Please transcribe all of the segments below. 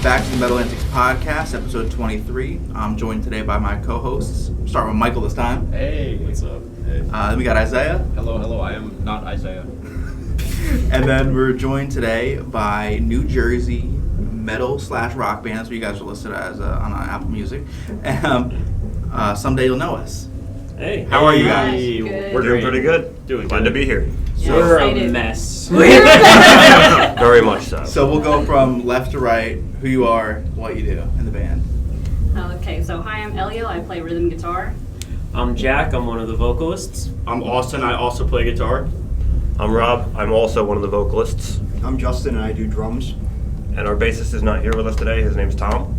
back to the Metal Antics podcast, episode 23. I'm joined today by my co-hosts. Starting with Michael this time. Hey, what's up? Hey. Then we got Isaiah. Hello. I am not Isaiah. And then we're joined today by New Jersey metal/rock band. That's what you guys are listed as on Apple Music. Someday You'll Know Us. Hey. How are you guys? Good. We're doing pretty good. Glad to be here. So we're a mess. Very much so. So we'll go from left to right, who you are, what you do in the band. Okay, so hi, I'm Elio. I play rhythm guitar. I'm Jack. I'm one of the vocalists. I'm Austin. I also play guitar. I'm Rob. I'm also one of the vocalists. I'm Justin, and I do drums. And our bassist is not here with us today. His name's Tom.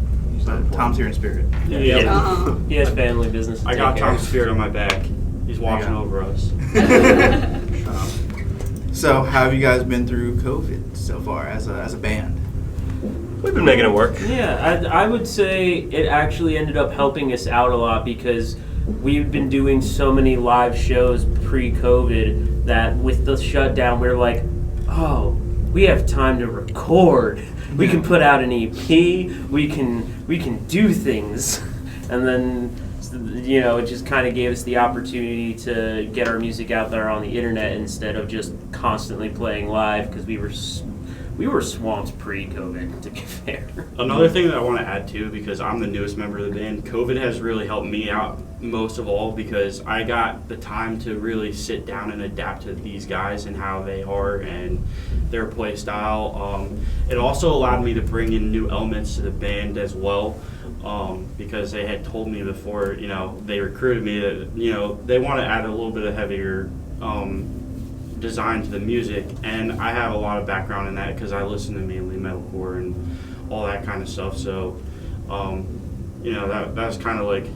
Tom's here in spirit. Yeah. He has family business to I got take care of. Tom's spirit on my back. He's watching over us. So how have you guys been through COVID so far as a band? We've been making it work. Yeah, I would say it actually ended up helping us out a lot because we've been doing so many live shows pre-COVID that with the shutdown, we're like, oh, we have time to record. We can put out an EP. We can do things, and then it just kind of gave us the opportunity to get our music out there on the internet instead of just constantly playing live because we were swamped pre-COVID, to be fair. Another thing that I want to add too, because I'm the newest member of the band, COVID has really helped me out most of all because I got the time to really sit down and adapt to these guys and how they are and their play style. It also allowed me to bring in new elements to the band as well. Because they had told me before, they recruited me that, they want to add a little bit of heavier design to the music, and I have a lot of background in that because I listen to mainly metalcore and all that kind of stuff. So, that's kind of like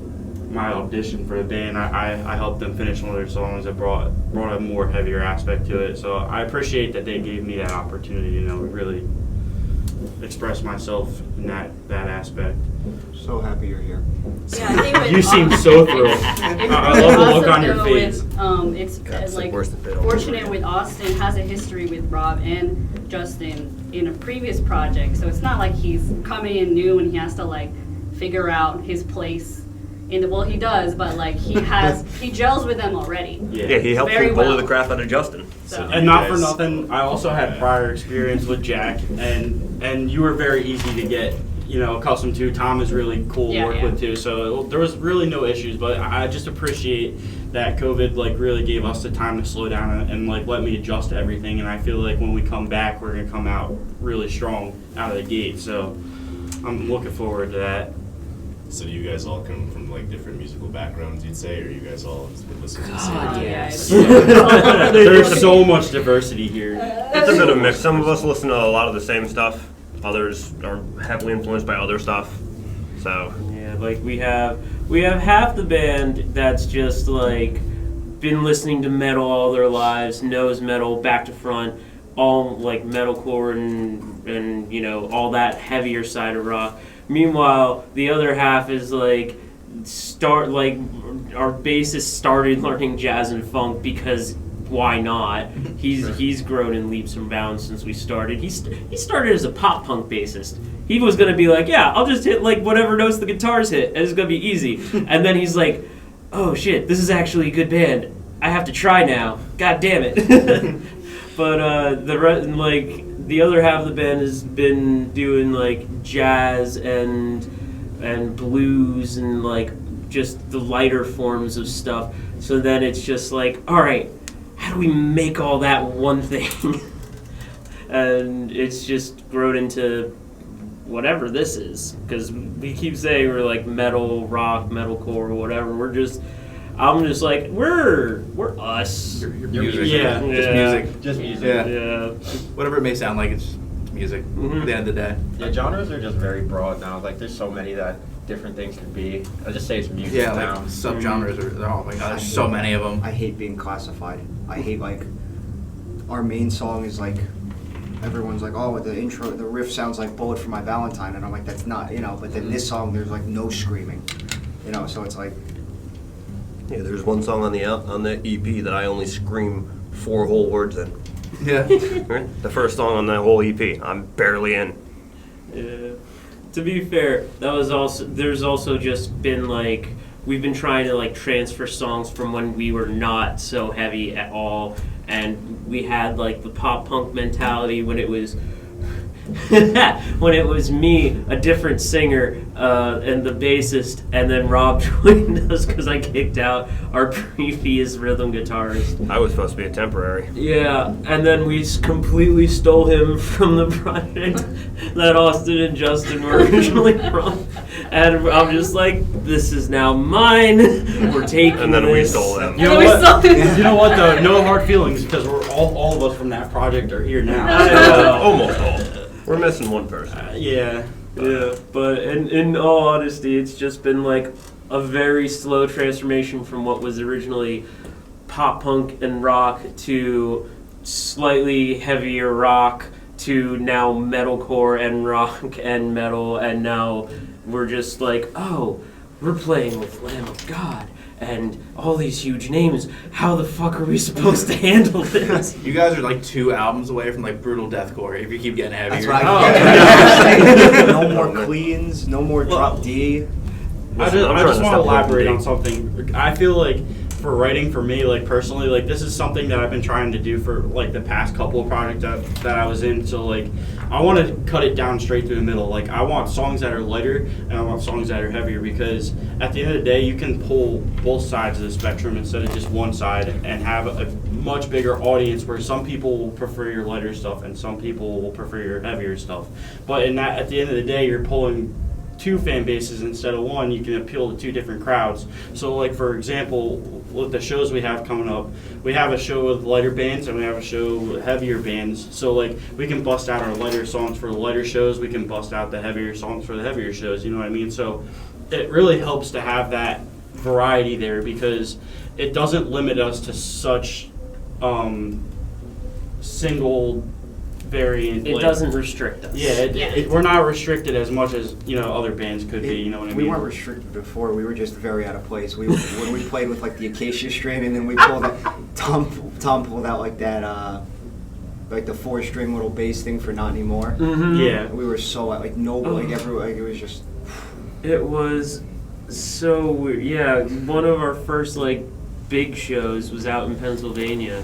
my audition for the band. I helped them finish one of their songs that brought a more heavier aspect to it. So I appreciate that they gave me that opportunity, to really express myself in that aspect. So happy you're here. Yeah, I think with You seem so thrilled. I love the look on your face. It's like fortunate with Austin has a history with Rob and Justin in a previous project, so it's not like he's coming in new and he has to figure out his place in the. Well, he does, but he gels with them already. Yeah, he helped Very me bully well. the crap out of Justin. So. And not for nothing, I also had prior experience with Jack, and you were very easy to get, accustomed to. Tom is really cool to work with too, so there was really no issues. But I just appreciate that COVID really gave us the time to slow down and let me adjust to everything. And I feel like when we come back, we're gonna come out really strong out of the gate. So I'm looking forward to that. So you guys all come from different musical backgrounds, you'd say, or you guys all just been listening to the same God, things? yes. There's so much diversity here. It's a bit of a mix. Some of us listen to a lot of the same stuff. Others are heavily influenced by other stuff. So Yeah, we have half the band that's just been listening to metal all their lives, knows metal back to front, all metalcore and all that heavier side of rock. Meanwhile, the other half is our bassist started learning jazz and funk because why not? He's grown in leaps and bounds since we started. He started as a pop punk bassist. He was gonna be I'll just hit whatever notes the guitars hit, and it's gonna be easy. And then he's like, oh shit, this is actually a good band. I have to try now. God damn it. But the other half of the band has been doing jazz and blues and just the lighter forms of stuff. So then it's just all right, how do we make all that one thing? And it's just grown into whatever this is, because we keep saying we're metal, rock, metalcore, whatever. I'm just we're us. Your music. Yeah. Just music. Just music. Yeah. Whatever it may sound like, it's music at the end of the day. Yeah, genres are just very broad now. There's so many that different things could be. I just say it's music now. Subgenres they're all there's so many of them. I hate being classified. I hate our main song is everyone's oh, the intro, the riff sounds like Bullet for My Valentine, and I'm that's not, but then this song there's no screaming, so it's yeah, there's one song on the EP that I only scream 4 whole words in. Yeah. The first song on that whole EP, I'm barely in. Yeah. To be fair, that was also there's also just been like we've been trying to like transfer songs from when we were not so heavy at all, and we had like the pop punk mentality when it was when it was me, a different singer, and the bassist, and then Rob joined us because I kicked out our previous rhythm guitarist. I was supposed to be a temporary. Yeah, and then we completely stole him from the project that Austin and Justin were originally from. And I'm just like, this is now mine. We're taking And then we this. stole them. You know And then we what? still do. You know what though? No hard feelings because we're all of us from that project are here now. Almost all. We're missing one person. Yeah. Yeah, but in all honesty, it's just been like a very slow transformation from what was originally pop punk and rock to slightly heavier rock to now metalcore and rock and metal, and now we're just like, oh, we're playing with Lamb of God and all these huge names. How the fuck are we supposed to handle this? You guys are like 2 albums away from like brutal deathcore if you keep getting heavier. That's what Oh. I No more cleans, no more drop D. I just want to elaborate on something. I feel like for writing for me, like personally, like this is something that I've been trying to do for like the past couple of projects that I was in. So like I want to cut it down straight through the middle. Like I want songs that are lighter and I want songs that are heavier, because at the end of the day you can pull both sides of the spectrum instead of just one side and have a much bigger audience, where some people will prefer your lighter stuff and some people will prefer your heavier stuff. But in that, at the end of the day, you're pulling 2 fan bases instead of 1. You can appeal to 2 different crowds. So like for example, with the shows we have coming up, we have a show with lighter bands and we have a show with heavier bands. So like we can bust out our lighter songs for the lighter shows, we can bust out the heavier songs for the heavier shows, you know what I mean? So it really helps to have that variety there, because it doesn't limit us to such single variant. It doesn't restrict us. Yeah, we're not restricted as much as other bands could be. You know what I mean? We weren't restricted before. We were just very out of place. When we played with like the Acacia strain, and then we pulled Tom pulled out like that like the 4-string little bass thing for Not Anymore. Mm-hmm. Yeah. We were so like everywhere. It was just. It was so weird. Yeah, one of our first like big shows was out in Pennsylvania,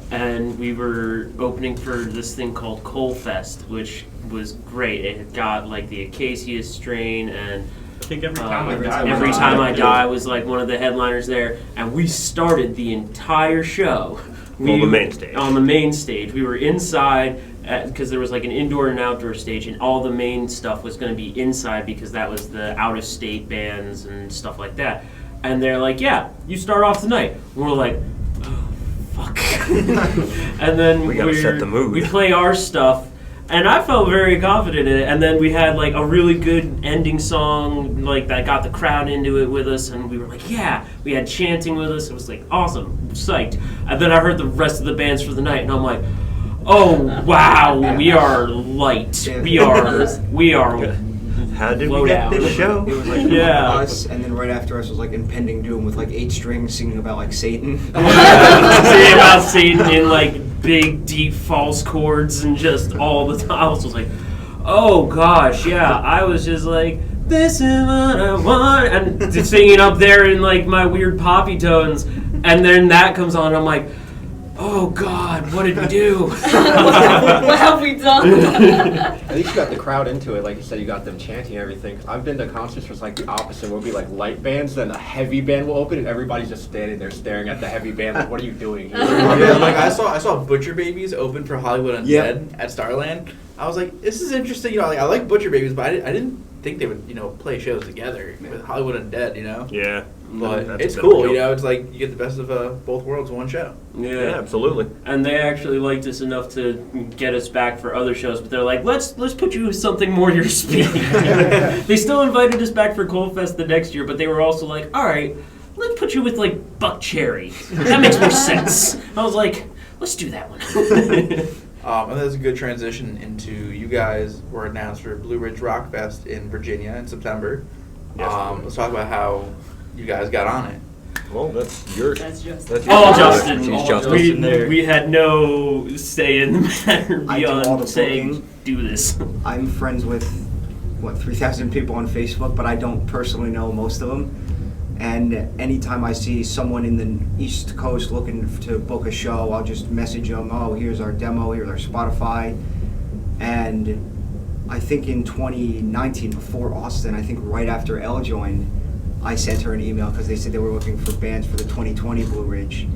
and we were opening for this thing called Coal Fest, which was great. It had got like the Acacia strain, and I think every time Every Time I Die was like one of the headliners there, and we started the entire show. On the main stage. On the main stage. We were inside, because there was like an indoor and outdoor stage, and all the main stuff was going to be inside because that was the out-of-state bands and stuff like that. And they're like, yeah, you start off the night. And we're like, oh, fuck. And then We gotta set the mood. we play our stuff, and I felt very confident in it. And then we had like a really good ending song, like that got the crowd into it with us, and we were like, yeah. We had chanting with us. It was like awesome, psyched. And then I heard the rest of the bands for the night, and I'm like, oh wow, we are light. We are. How did Low we get down. this show? It was like Yeah. us, and then right after us was like Impending Doom with like 8 strings singing about like Satan. Say about Satan in like big, deep false chords and just all the time. I was just like, oh gosh, yeah. I was just like, this is what I want, and just singing up there in like my weird poppy tones, and then that comes on. And I'm like, oh God, what did we do? What have we done? At least you got the crowd into it. Like you said, you got them chanting and everything. I've been to concerts where it's like the opposite. We'll be like light bands, then a heavy band will open, and everybody's just standing there staring at the heavy band. Like, what are you doing here? Yeah, like I saw Butcher Babies open for Hollywood Undead Yep. at Starland. I was like, this is interesting. You know, like I like Butcher Babies, but I didn't think they would play shows together with Hollywood Undead. You know, Yeah. but That's a it's bit of a cool. joke. You know, it's like you get the best of both worlds in one show. Yeah, absolutely. And they actually liked us enough to get us back for other shows, but they're like, let's put you with something more your speed. They still invited us back for Coal Fest the next year, but they were also like, all right, let's put you with like Buck Cherry. That makes more sense. I was like, let's do that one. And that's a good transition into you guys were announced for Blue Ridge Rock Fest in Virginia in September. Yes. Let's talk about how you guys got on it. Well, that's yours. That's just. That's All your Justin. expertise, All Justin. Justin. there. We had no say in the matter I do all the beyond saying, booking. do this. I'm friends with 3,000 people on Facebook, but I don't personally know most of them. And anytime I see someone in the East Coast looking to book a show, I'll just message them, oh, here's our demo, here's our Spotify. And I think in 2019, before Austin, I think right after Elle joined, I sent her an email because they said they were looking for bands for the 2020 Blue Ridge.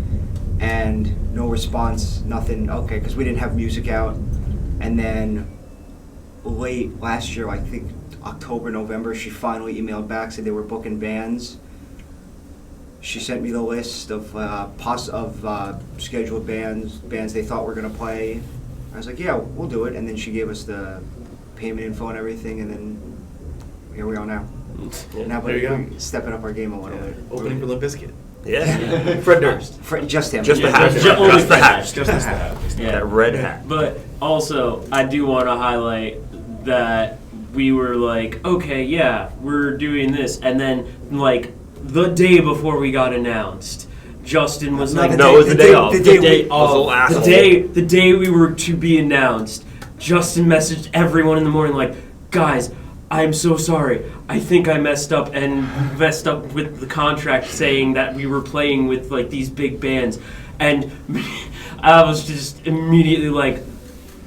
And no response, nothing, okay, because we didn't have music out. And then late last year, I think October, November, she finally emailed back, said they were booking bands. She sent me the list of scheduled bands they thought were going to play. I was like, yeah, we'll do it. And then she gave us the payment info and everything, and then here we are now. Now There you go. we're stepping up our game a little bit. Opening for Limp Bizkit. Yeah. Fred Durst. Just him. Just the Yeah, hat. just Just only the Fred hat. Durst. Just the hat. Yeah. That red hat. But also, I do want to highlight that we were like, okay, yeah, we're doing this, and then like the day before we got announced, Justin was like, No, it was the day of. The day the day we were to be announced, Justin messaged everyone in the morning like, guys, I'm so sorry. I think I messed up with the contract saying that we were playing with like these big bands, and I was just immediately like,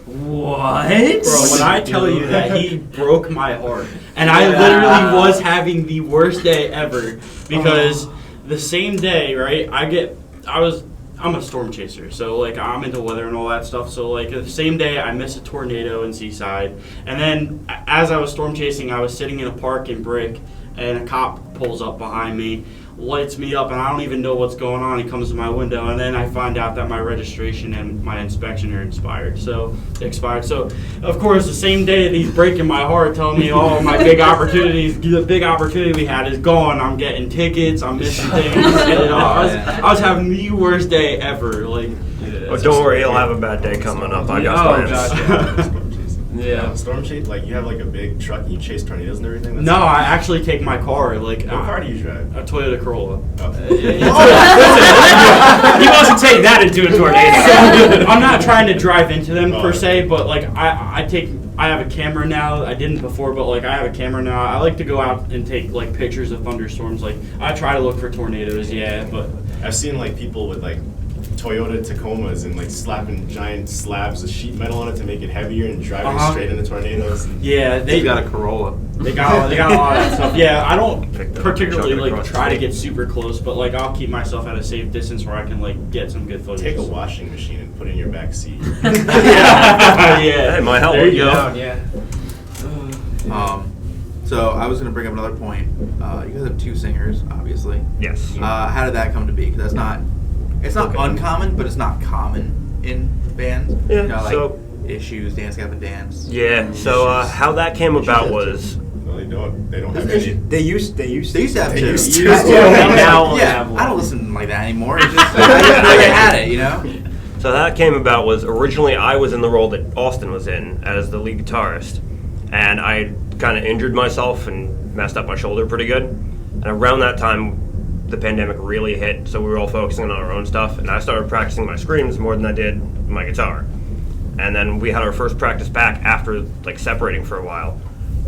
what? Bro, when I tell you that he broke my heart, and I literally was having the worst day ever, because the same day, right, I'm a storm chaser, so like I'm into weather and all that stuff, so like the same day I missed a tornado in Seaside, and then as I was storm chasing, I was sitting in a park in Brick, and a cop pulls up behind me, lights me up, and I don't even know what's going on. He comes to my window, and then I find out that my registration and my inspection are expired. So of course, the same day that he's breaking my heart, telling me all my big opportunities, the big opportunity we had is gone. I'm getting tickets. I'm missing things. I was having the worst day ever. Like, Oh, don't worry, he'll have a bad day coming up. I got plans. Yeah. Storm chase, like you have like a big truck and you chase tornadoes and everything? That's no, I actually take my car. Like, What car do you drive? a Toyota Corolla. He wants to take that into a tornado. I'm not trying to drive into them per Oh. se, but like I have a camera now. I didn't before, but like I have a camera now. I like to go out and take like pictures of thunderstorms. Like I try to look for tornadoes, yeah, but I've seen like people with like Toyota Tacomas and like slapping giant slabs of sheet metal on it to make it heavier and driving straight into tornadoes. yeah, they got a Corolla. They got a lot of that stuff. Yeah, I don't Picked up particularly and chucked it like across try the to get super close, but like I'll keep myself at a safe distance where I can like get some good footage. Take a washing machine and put it in your back seat. yeah. Hey, might help. There you go. Down, yeah. So I was going to bring up another point. You guys have two singers, obviously. Yes. How did that come to be? Because it's not uncommon, but it's not common in bands. Yeah, You know, like so- Issues, Dance Gavin Dance. Yeah, so how that came about was, No, they don't. They don't have any. They used They used to have They two. used to. And now we'll Yeah, have one. I don't listen like that anymore. It's just I didn't know they had it, you know. so how that came about was originally I was in the role that Austin was in as the lead guitarist, and I kind of injured myself and messed up my shoulder pretty good, and around that time the pandemic really hit, so we were all focusing on our own stuff, and I started practicing my screams more than I did my guitar. And then we had our first practice back after like separating for a while,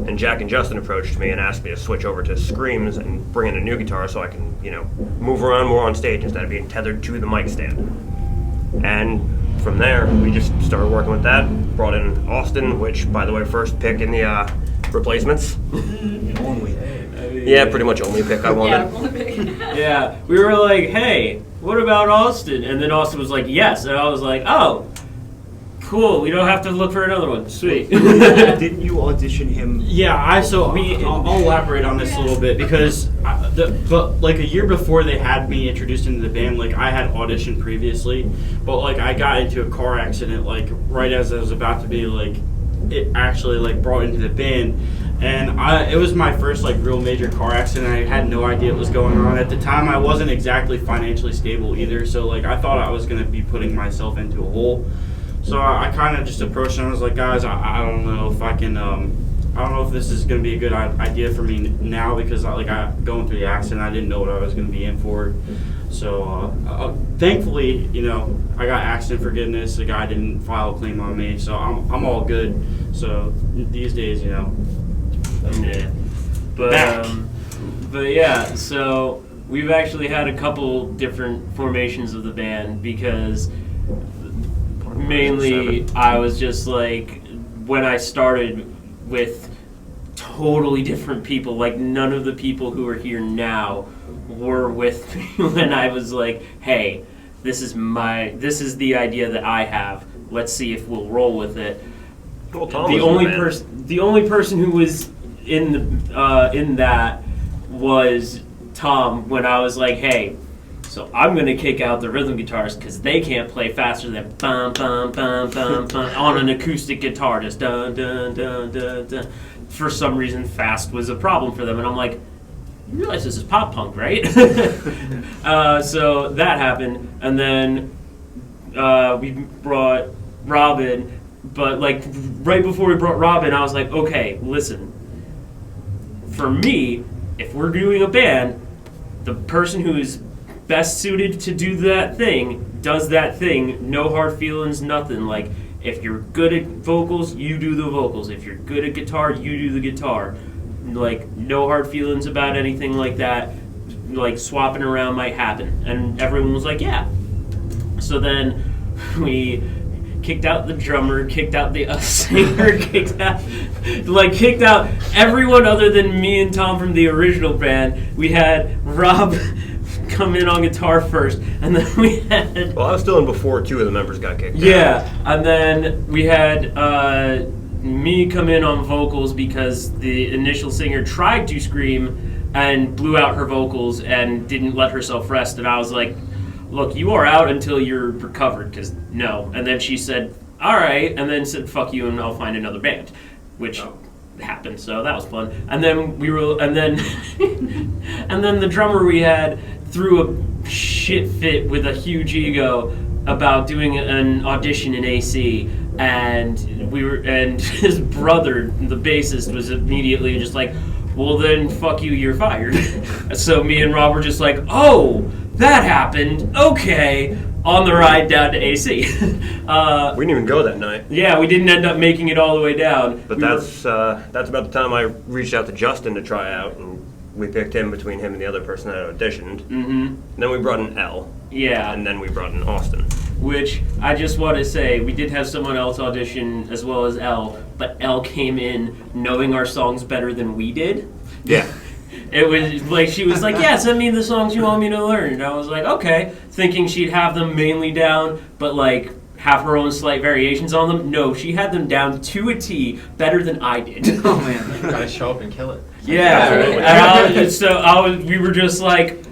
and Jack and Justin approached me and asked me to switch over to screams and bring in a new guitar so I can, move around more on stage instead of being tethered to the mic stand. And from there, we just started working with that, brought in Austin, which, by the way, first pick in the replacements. only. Yeah, pretty much only pick I wanted. Yeah, we were like, hey, what about Austin? And then Austin was like, yes. And I was like, oh, cool. We don't have to look for another one. Sweet. Didn't you audition him? Yeah, I'll elaborate on this a little bit because, but like a year before they had me introduced into the band, like I had auditioned previously, but like I got into a car accident like right as I was about to be like, it actually like brought into the band, and it was my first like real major car accident. I had no idea what was going on at the time. I wasn't exactly financially stable either, so like I thought I was gonna be putting myself into a hole. So I kind of just approached them. I was like, guys, I don't know if I can, I don't know if this is going to be a good idea for me now because I going through the accident, I didn't know what I was going to be in for. So thankfully, I got accident forgiveness. The guy didn't file a claim on me, so I'm all good. So these days, Yeah. But yeah, so we've actually had a couple different formations of the band because mainly I was just like, when I started with totally different people, like none of the people who are here now were with me when I was like, hey, this is the idea that I have. Let's see if we'll roll with it. Well, Tom The was the only person who was in that was Tom when I was like, hey, so I'm going to kick out the rhythm guitars because they can't play faster than bum, bum, bum, bum, bum, on an acoustic guitar, just dun, dun, dun, dun, dun. For some reason, fast was a problem for them. And I'm like, you realize this is pop punk, right? So that happened. And then we brought Robin. But like right before we brought Robin, I was like, okay, listen. For me, if we're doing a band, the person who is best suited to do that thing does that thing. No hard feelings, nothing. Like, if you're good at vocals, you do the vocals. If you're good at guitar, you do the guitar. Like, no hard feelings about anything like that. Like, swapping around might happen. And everyone was like, yeah. So then we kicked out the drummer, kicked out the singer, kicked out everyone other than me and Tom from the original band. We had Rob come in on guitar first, and then we had... Well, I was still in before two of the members got kicked out. Yeah, and then we had me come in on vocals because the initial singer tried to scream and blew out her vocals and didn't let herself rest, and I was like, look, you are out until you're recovered, because no. And then she said, all right, and then said, fuck you, and I'll find another band, which happened, so that was fun. And then and then the drummer we had threw a shit fit with a huge ego about doing an audition in AC, and his brother, the bassist, was immediately just like, well then, fuck you, you're fired. So me and Rob were just like, oh, that happened, okay, on the ride down to AC. We didn't even go that night. Yeah, we didn't end up making it all the way down. But that's about the time I reached out to Justin to try out, and we picked him between him and the other person that had auditioned. Mm-hmm. Then we brought in L. Yeah. And then we brought in Austin. Which, I just want to say, we did have someone else audition as well as L, but L came in knowing our songs better than we did. Yeah. It was like, she was like, yeah, send me the songs you want me to learn. And I was like, okay, thinking she'd have them mainly down, but like have her own slight variations on them. No, she had them down to a T better than I did. Oh man. You gotta show up and kill it. Yeah. We were just like,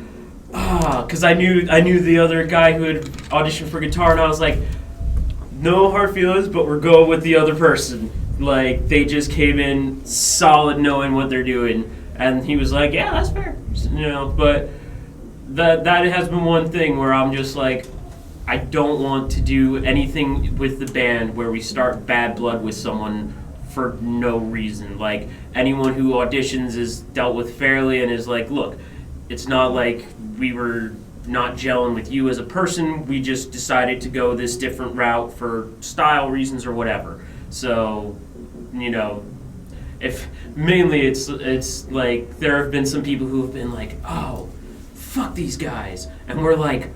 because I knew the other guy who had auditioned for guitar, and I was like, no hard feelings, but we're going with the other person. Like, they just came in solid knowing what they're doing. And he was like, yeah, that's fair. You know, but that has been one thing where I'm just like, I don't want to do anything with the band where we start bad blood with someone for no reason. Like, anyone who auditions is dealt with fairly and is like, look, it's not like we were not gelling with you as a person. We just decided to go this different route for style reasons or whatever. So, you know, if mainly it's like there have been some people who have been like, oh, fuck these guys. And we're like,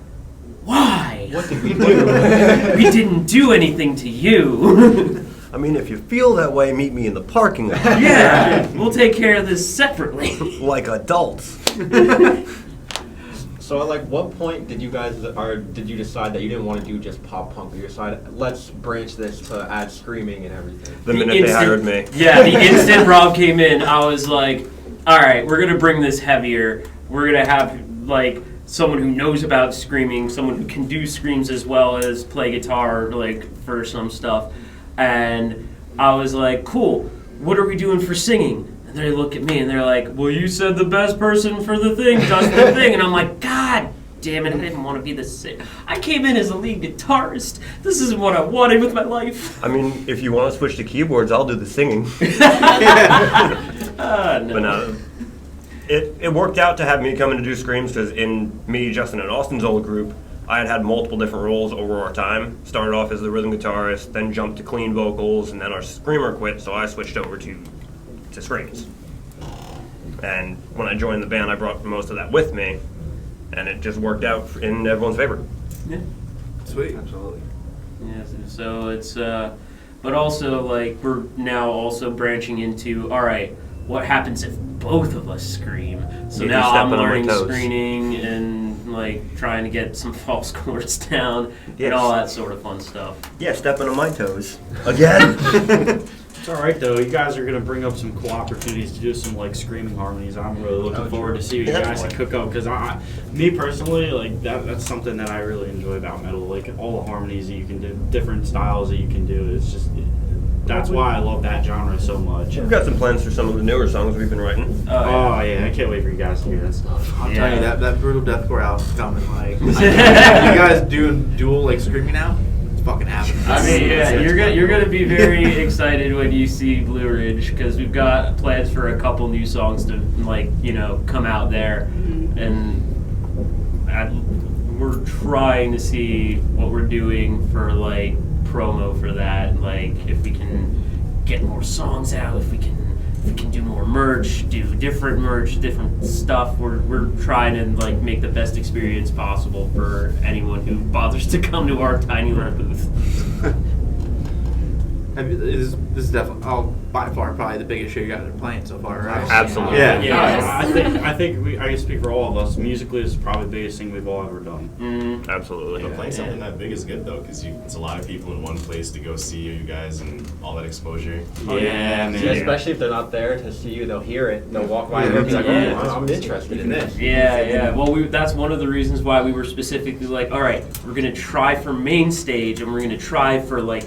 why? What did we do? We didn't do anything to you. I mean, if you feel that way, meet me in the parking lot. Yeah, we'll take care of this separately. Like adults. So at like what point did you decide that you didn't want to do just pop punk? You decided, let's branch this to add screaming and everything. The minute they hired me. Yeah, the instant Rob came in, I was like, all right, we're going to bring this heavier. We're going to have like someone who knows about screaming, someone who can do screams as well as play guitar, like for some stuff. And I was like, cool, what are we doing for singing? And they look at me and they're like, well, you said the best person for the thing does the thing. And I'm like, God damn it, I didn't want to be the singer. I came in as a lead guitarist. This isn't what I wanted with my life. I mean, if you want to switch to keyboards, I'll do the singing. No. But no, it worked out to have me come in to do screams because in me, Justin, and Austin's old group, I had multiple different roles over our time. Started off as the rhythm guitarist, then jumped to clean vocals, and then our screamer quit, so I switched over to screams. And when I joined the band, I brought most of that with me, and it just worked out in everyone's favor. Yeah. Sweet. Absolutely. Yeah, so it's, but also, like, we're now also branching into, all right, what happens if both of us scream? So You're now I'm stepping on my learning toes. screening and, like, trying to get some false chords down Yes. and all that sort of fun stuff. Yeah, stepping on my toes. Again? It's all right though. You guys are gonna bring up some cool opportunities to do some like screaming harmonies. I'm really looking forward to see what you Yeah, guys can cook up because me personally, like that's something that I really enjoy about metal. Like all the harmonies that you can do, different styles that you can do. It's just that's why I love that genre so much. We've got some plans for some of the newer songs we've been writing. Oh yeah, I can't wait for you guys to hear that stuff. I'm telling you, that brutal deathcore album's coming. Like, you guys doing dual like screaming now? It's fucking happening. I mean, yeah, you're gonna be very excited when you see Blue Ridge because we've got plans for a couple new songs to come out there, and we're trying to see what we're doing for like promo for that. Like if we can get more songs out, if we can do more merch, do different merch, different stuff. We're trying to like make the best experience possible for anyone who bothers to come to our tiny little booth. This is definitely by far probably the biggest show you guys are playing so far, right? Absolutely. Yeah. Yeah. I think I can speak for all of us. Musically, this is probably the biggest thing we've all ever done. Absolutely. But playing something that big is good though, because it's a lot of people in one place to go see you guys and all that exposure. Yeah, man. Yeah, especially if they're not there to see you, they'll hear it. They'll walk by and be like, Yeah. "Oh, I'm interested in this." Yeah. Well, that's one of the reasons why we were specifically like, all right, we're gonna try for main stage, and we're gonna try for like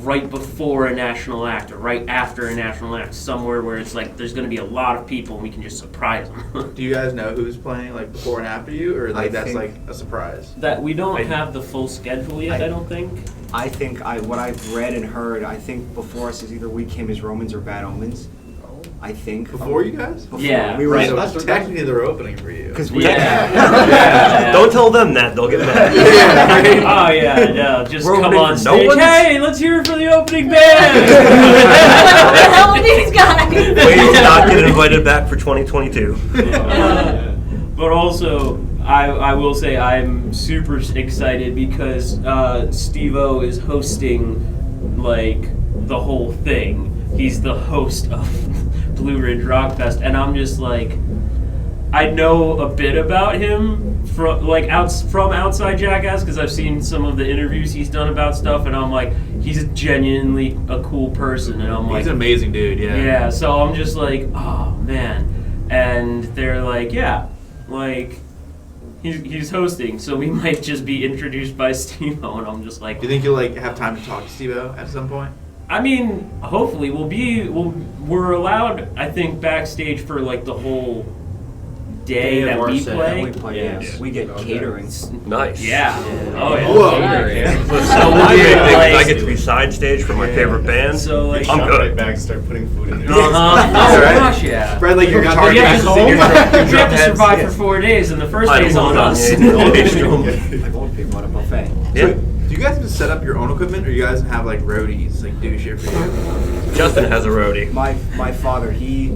right before a national act or right after a national act, somewhere where it's like there's gonna be a lot of people and we can just surprise them. Do you guys know who's playing like before and after you, or like I that's think- like a surprise? That we don't have the full schedule yet, I don't think. I think what I've read and heard, I think before us is either We Came as Romans or Bad Omens. I think. Before you guys? Before. Yeah, We were right. So that's technically they're opening for you. Because we. Yeah. Don't tell them that, they'll get mad. Oh yeah, no, just We're come opening on for no stage. one? Hey, let's hear it for the opening band. What the hell are these guys? Wait, he's not getting invited back for 2022. But also, I will say I'm super excited because Steve-O is hosting like the whole thing. He's the host of Blue Ridge Rock Fest, and I'm just like, I know a bit about him from outside Jackass because I've seen some of the interviews he's done about stuff, and I'm like, he's genuinely a cool person, and I'm like, He's an amazing dude, yeah. yeah. So I'm just like, oh man, and they're like, yeah, like he's hosting, so we might just be introduced by Steve-O, and I'm just like, Do you think you'll like have time to talk to Steve-O at some point? I mean, hopefully we're allowed, I think, backstage for like the whole day Day of that our we set. play. We play, yes. We get catering. Nice. Yeah. Oh yeah. Whoa. So we'll I be I like, get to be side stage for my favorite band. so like, I'm Shop good. right back, start putting food in there. oh gosh, yeah. Spread like your guitar But you have cases to, and your drum you have to heads. survive for 4 days, and the first I day's don't on know, us. yeah, Daystrom. Like old people at a buffet. Yeah. Do you guys have to set up your own equipment, or you guys have like roadies like do shit for you? Justin has a roadie. My father, he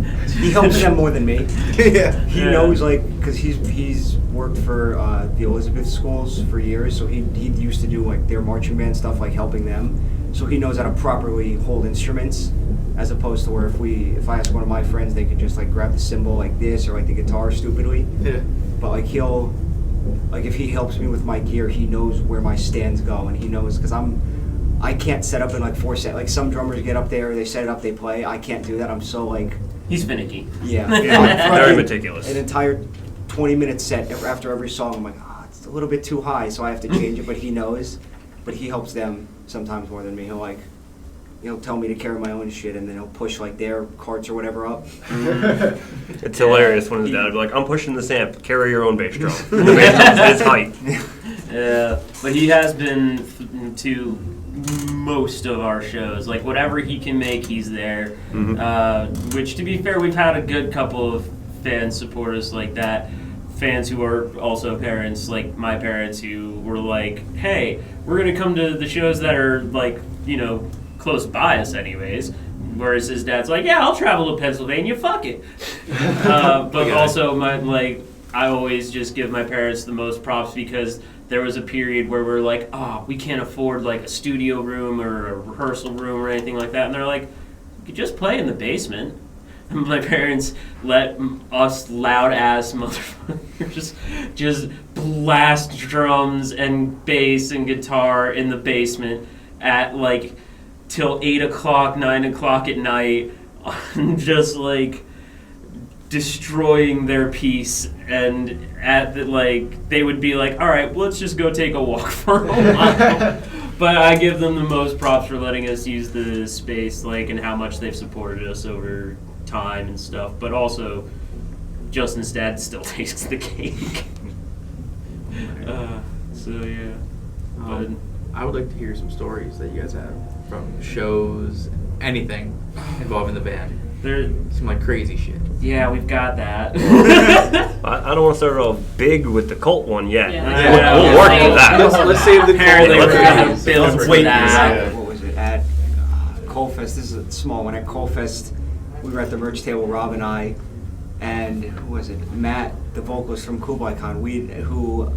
helps them more than me. Yeah. He knows, like, because he's worked for the Elizabeth schools for years, so he used to do like their marching band stuff, like helping them. So he knows how to properly hold instruments, as opposed to where if I ask one of my friends, they can just like grab the cymbal like this or like the guitar stupidly. Yeah. But like if he helps me with my gear, he knows where my stands go, and he knows because I can't set up in like 4 set. Like some drummers get up there, they set it up, they play. I can't do that. I'm so like. He's finicky. Yeah. Very meticulous. An entire 20-minute set after every song, I'm like, it's a little bit too high, so I have to change it. But he knows. But he helps them sometimes more than me. He'll tell me to carry my own shit, and then he'll push like their carts or whatever up. It's hilarious when his dad would be like, I'm pushing this amp, carry your own bass drum. The bass drum's his height. Yeah, but he has been to most of our shows. Like whatever he can make, he's there. Which, to be fair, we've had a good couple of fans support us like that. Fans who are also parents, like my parents, who were like, "Hey, we're gonna come to the shows that are like, close by us, anyways. whereas his dad's like, yeah, I'll travel to Pennsylvania, fuck it. But also, I always just give my parents the most props because there was a period where we're like, oh, we can't afford like a studio room or a rehearsal room or anything like that. And they're like, you could just play in the basement. And my parents let us loud-ass motherfuckers just blast drums and bass and guitar in the basement at like till 8 o'clock, 9 o'clock at night, just like destroying their peace. And they would be like, all right, well, let's just go take a walk for a while. But I give them the most props for letting us use the space, like, and how much they've supported us over time and stuff. But also, Justin's dad still takes the cake. So yeah. But I would like to hear some stories that you guys have from shows, anything involving the band. there, Some like crazy shit. yeah, we've got that. I don't want to start real big with the cult one yet. Yeah. We'll work to that. Let's save the Apparently cult. we're gonna build to Wait, that. What was it at Coalfest? This is a small one. At Coalfest, we were at the merch table, Rob and I, and who was it? Matt, the vocalist from Kublai Khan. Who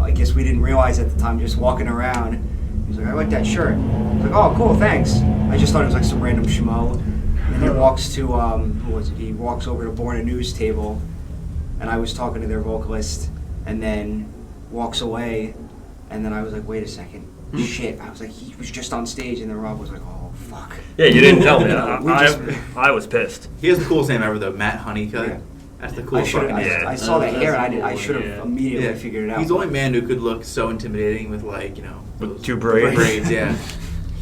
I guess we didn't realize at the time, just walking around. He's like, I like that shirt. I was like, oh, cool, thanks. I just thought it was like some random schmo. And he walks to, who was it? He walks over to Born a News table, and I was talking to their vocalist, and then walks away, and then I was like, wait a second. Shit. I was like, he was just on stage, and then Rob was like, oh, fuck. Yeah, you didn't tell me. We I was pissed. He has the coolest name ever though, Matt Honeycutt. Yeah. That's the I coolest should fucking name. Yeah. I saw the hair, and That's I should have cool, yeah. immediately figured it out. He's the only man who could look so intimidating with like, With those two braids. yeah.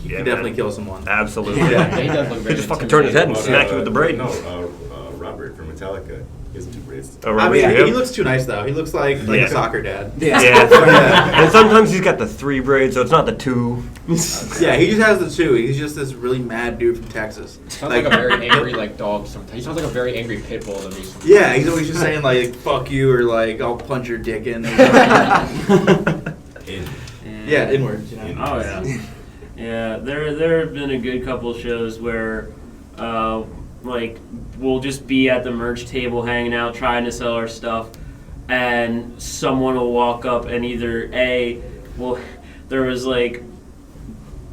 He Yeah, could definitely man. kill someone. Absolutely. Yeah. He does look He very just fucking turned his head and smacked you with the braid. Robert from Metallica. He has two braids. Oh, I really? mean, Yeah. he looks too nice though. He looks like Yeah. a soccer dad. Yeah. Yeah. And sometimes he's got the 3 braids, so it's not the 2. Yeah, he just has the two. He's just this really mad dude from Texas. Sounds like a very angry like dog sometimes. He sounds like a very angry pit bull to me. Sometimes. Yeah, he's always just saying like "fuck you" or like "I'll punch your dick in." Yeah, inwards. You know? Oh yeah, yeah. There have been a good couple shows where, like, we'll just be at the merch table hanging out, trying to sell our stuff, and someone will walk up and either there was like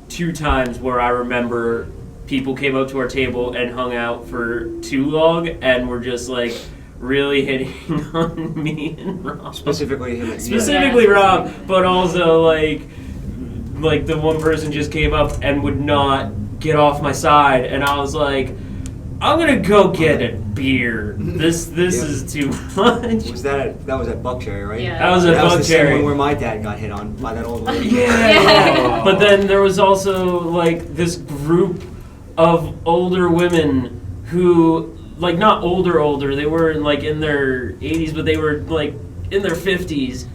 2 times where I remember people came up to our table and hung out for too long and were just like really hitting on me and Rob. Specifically him. Specifically Rob, but also like the one person just came up and would not get off my side, and I was like, I'm gonna go get a beer. This is too much. Was that was at Buckcherry, right? Yeah. That was at That was the same Buckcherry. one where my dad got hit on by that old lady. Yeah. But then there was also like this group of older women who, like, not older, they were in their 80s, but they were like in their 50s,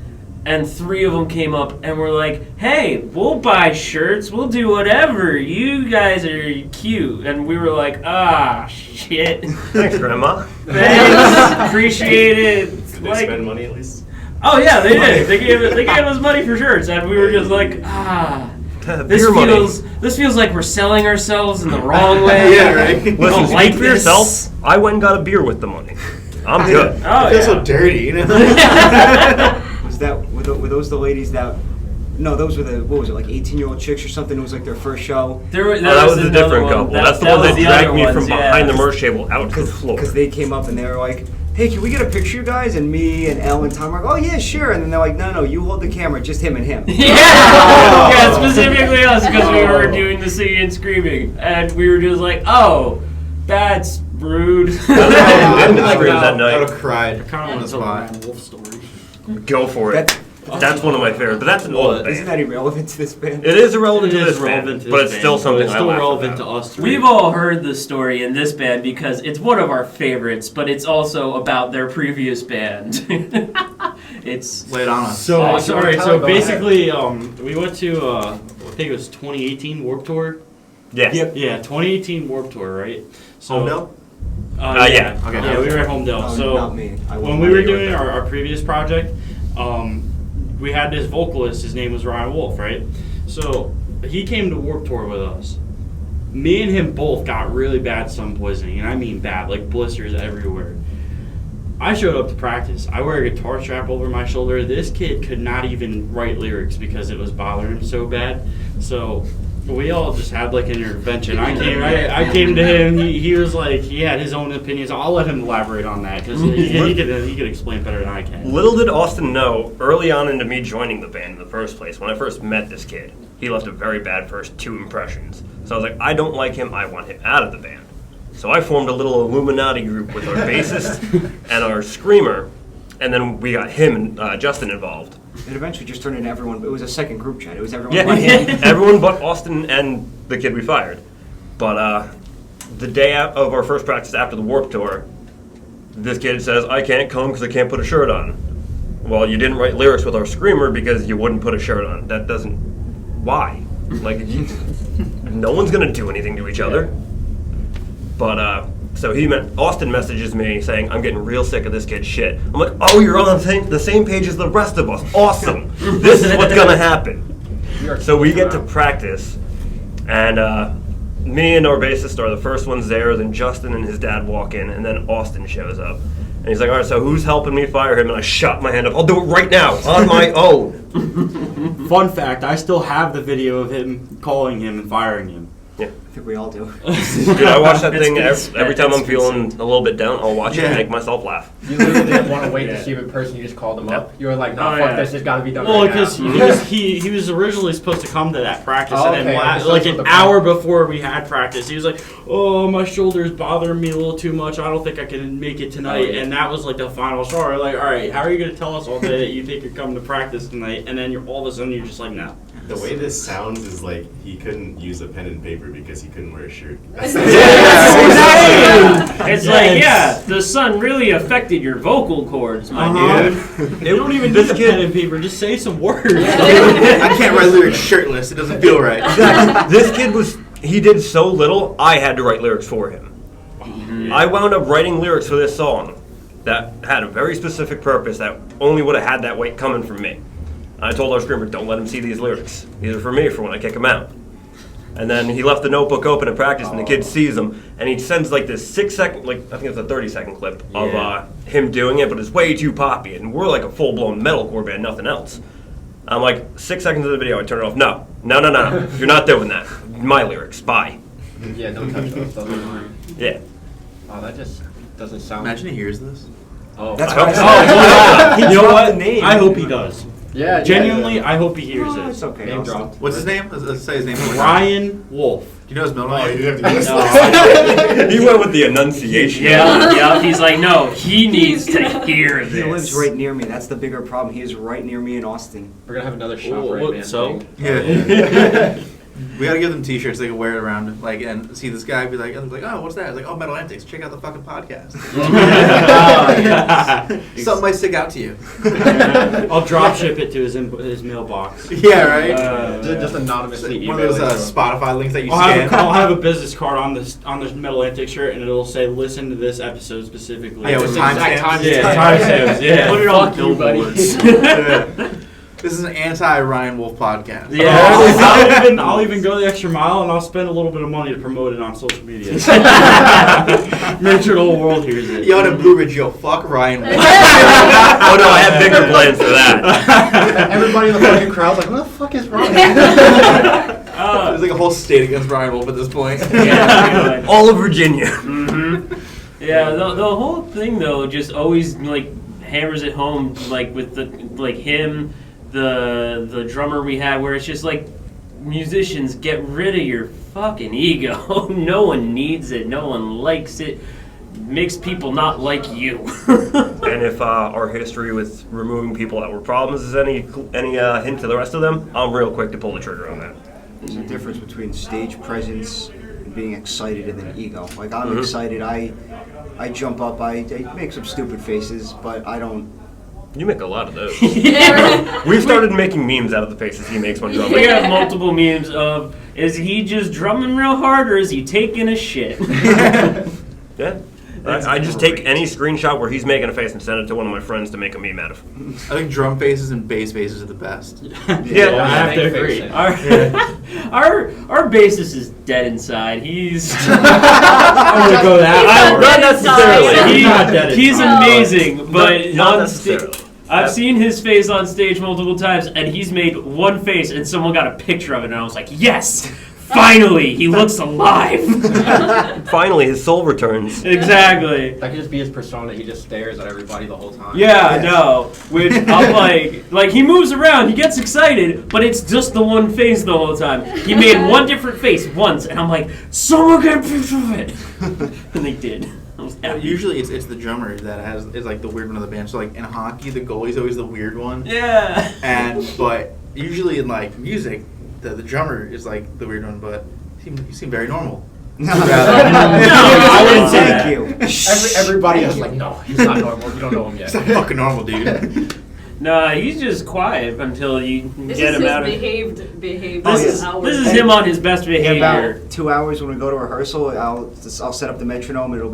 and 3 of them came up and were like, hey, we'll buy shirts, we'll do whatever, you guys are cute. And we were like, ah, shit. Thanks, Grandma. Thanks, appreciate it. Did they Like, spend money at least? oh yeah, they did. They gave us money for shirts, and we were just like, Beer money. this feels like we're selling ourselves in the wrong way. Yeah, right. I don't Listen, like speak for this. yourself. I went and got a beer with the money. I'm good. Oh I feel yeah. so dirty, you know. Were those the ladies that? No, those were what was it, like 18-year-old chicks or something? It was like their first show. That That was a different couple. That's the one that dragged me from behind the merch table out to the floor. Because they came up and they were like, hey, can we get a picture, you guys? And me and Elle and Tom were like, oh yeah, sure. And then they're like, no, you hold the camera, just him and him. Yeah, specifically us, because we were doing the singing and screaming, and we were just like, oh, that's rude. I would that I would night. have cried I kind on of the want to spot. tell a wolf story. Go for it. That's one of my favorites, but that's an old Isn't band. that irrelevant to this band? It is irrelevant It to is this relevant band, to but this it's band, still but something it's I still laugh relevant about. to us three. We've all heard the story in this band because it's one of our favorites, but it's also about their previous band. It's Lay it on us. So Oh, sorry. tell So about basically, we went to I think it was 2018 Warped Tour. Yes. Yeah, 2018 Warped Tour, right? So Homedale? Yeah. Okay. Yeah, we were at Homedale. No, So not me. I when wasn't we were there doing with our previous project, we had this vocalist. His name was Ryan Wolf, right? So he came to Warped Tour with us. me and him both got really bad sun poisoning, and I mean bad, like blisters everywhere. I showed up to practice. I wear a guitar strap over my shoulder. This kid could not even write lyrics because it was bothering him so bad. So we all just had like an intervention. I came to him. He was like, he had his own opinions. I'll let him elaborate on that because he could explain better than I can. Little did Austin know, early on into me joining the band in the first place, when I first met this kid, he left a very bad first 2 impressions. So I was like, I don't like him. I want him out of the band. So I formed a little Illuminati group with our bassist and our screamer, and then we got him and Justin involved. It eventually just turned into everyone. It was a second group chat. It was everyone. Yeah, but him. everyone but Austin and the kid we fired. But the day of our first practice after the Warped Tour, this kid says, I can't come because I can't put a shirt on. Well, you didn't write lyrics with our screamer because you wouldn't put a shirt on. That doesn't... Why? Like, no one's going to do anything to each other. But, so Austin messages me saying, I'm getting real sick of this kid's shit. I'm like, oh, you're on the same page as the rest of us. Awesome. This is what's going to happen. So we get to practice, and me and our bassist are the first ones there, then Justin and his dad walk in, and then Austin shows up. And he's like, all right, so who's helping me fire him? And I shot my hand up. I'll do it right now, on my own. Fun fact, I still have the video of him calling him and firing him. Yeah. I think we all do. Dude, I watch that thing every time I'm feeling a little bit down. I'll watch it and make myself laugh. You literally didn't want to wait to see him in person. You just called him up. You were like, no, fuck this. It's got to be done. Well, right because now. he was originally supposed to come to that practice, and then okay. like an hour before we had practice, he was like, "Oh, my shoulder's bothering me a little too much. I don't think I can make it tonight." And that was like the final straw. We're like, all right, how are you gonna tell us all day that you think you're coming to practice tonight, and then all of a sudden you're just like, no. The way this sounds is like he couldn't use a pen and paper because he couldn't wear a shirt. It's like, yeah, the sun really affected your vocal cords, my dude. They don't even need a pen and paper. Just say some words. I can't write lyrics shirtless. It doesn't feel right. Exactly. This kid he did so little, I had to write lyrics for him. I wound up writing lyrics for this song that had a very specific purpose that only would have had that weight coming from me. I told our screamer, don't let him see these lyrics. These are for me for when I kick him out. And then he left the notebook open at practice, and the kid sees them, and he sends like this 6-second, like I think it's a 30-second clip of him doing it, but it's way too poppy, and we're like a full-blown metalcore band, nothing else. I'm like, 6 seconds of the video, I turn it off. No, you're not doing that. My lyrics, bye. Yeah, don't touch those. Yeah. Oh, that just doesn't sound. Imagine he hears this. Oh, That's I- right. You know what? I hope he does. Yeah, Genuinely, yeah. I hope he hears It's it. okay. Name Austin. drop. What's his name? Let's say his name. Ryan Wolf. Do you know his middle Oh, name? you have to do this. He went with the enunciation. Yeah, he's like, no, he needs to hear He this. lives right near me. That's the bigger problem. He is right near me in Austin. We're gonna have another shop Well, right what- band so? thing. Yeah. We gotta give them T-shirts they can wear it around, like, and see this guy be like, oh, what's that? It's like, oh, Metal Antics. Check out the fucking podcast. Something might stick out to you. I'll drop ship it to his mailbox. Yeah, right. Just anonymously One of emailing those them. Spotify links that you I'll scan. have a business card on the Metal Antics shirt, and it'll say, "Listen to this episode specifically." Yeah, with Just exact timestamps. timestamps. Yeah. Put it on Fuck you, buddy. billboards. Yeah. This is an anti-Ryan Wolf podcast. Yeah. I'll even go the extra mile, and I'll spend a little bit of money to promote it on social media. Make sure the whole world hears it. Yo, to Blue Ridge, yo, fuck Ryan Wolf. Oh no, I have bigger plans for that. Everybody in the fucking crowd's like, what the fuck is wrong? There's like a whole state against Ryan Wolf at this point. Yeah, All of Virginia. yeah. The whole thing though just always like hammers it home, like with him, the drummer we had, where it's just like, musicians, get rid of your fucking ego. No one needs it. No one likes it. Makes people not like you. And if our history with removing people that were problems is any hint to the rest of them, I'm real quick to pull the trigger on that. There's a difference between stage presence and being excited and then ego. Like, I'm excited. I jump up. I make some stupid faces, but I don't. You make a lot of those. Yeah. We've started making memes out of the faces he makes when drumming. We got multiple memes of, is he just drumming real hard or is he taking a shit? Yeah. I just take any screenshot where he's making a face and send it to one of my friends to make a meme out of. I think drum faces and bass faces are the best. Yeah, I have to Snake agree. face. Our bassist is dead inside. He's I'm gonna go that not far. necessarily. He's not dead He's inside. amazing, but Not on stage, necessarily. I've seen his face on stage multiple times, and he's made one face, and someone got a picture of it, and I was like, yes, finally, he looks alive. Finally, his soul returns. Exactly. That could just be his persona. He just stares at everybody the whole time. Yeah, no. Which I'm like he moves around, he gets excited, but it's just the one face the whole time. He made one different face once, and I'm like, someone get a picture of it. And they did. I was happy. Usually it's the drummer that is like the weird one of the band. So like in hockey, the goalie's always the weird one. Yeah. But usually in like music, the drummer is like the weird one. But you seem very normal. No, I wouldn't say that. Thank you. Everybody is like, no, he's not normal. You don't know him He's yet. not fucking normal, dude. Nah, he's just quiet until you This get is him his out of. behaved This is him on his best In behavior. about 2 hours when we go to rehearsal, I'll set up the metronome. It'll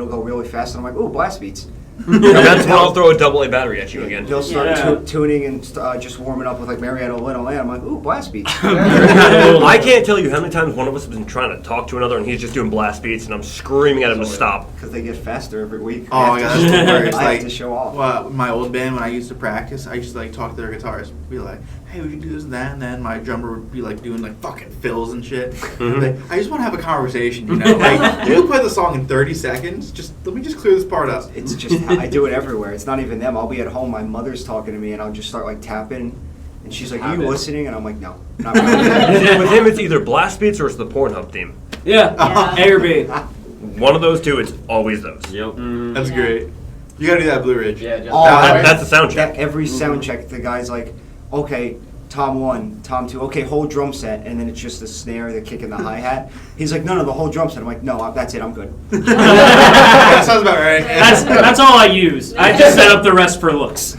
go really fast, and I'm like, ooh, blast beats. And that's when I'll throw a AA battery at you again. They'll start Yeah. tuning and just warming up with like Marietta Little, and I'm like, ooh, blast beats. I can't tell you how many times one of us has been trying to talk to another and he's just doing blast beats and I'm screaming at him to stop. Because they get faster every week. Oh my god, that's the worst. I Like, have to show off. well, my old band, when I used to practice, I used to like talk to their guitarists, be like, hey, we can do this and that, and then my drummer would be like doing like fucking fills and shit. Like, I just want to have a conversation, you know? Like, you play the song in 30 seconds, just let me just clear this part up. It's just, I do it everywhere. It's not even them. I'll be at home, my mother's talking to me, and I'll just start like tapping. And she's like, are you listening? And I'm like, no, not really. With him, it's either blast beats or it's the Pornhub theme. Yeah, A or B. One of those two, it's always those. Yep. That's Yeah. great. You gotta do that, Blue Ridge. Yeah, just Oh, That's a sound check. Every sound check, the guy's like, okay, Tom 1, Tom 2, okay, whole drum set, and then it's just the snare, the kick, and the hi-hat. He's like, no, the whole drum set. I'm like, no, that's it, I'm good. That sounds about right. That's all I use. I just set up the rest for looks.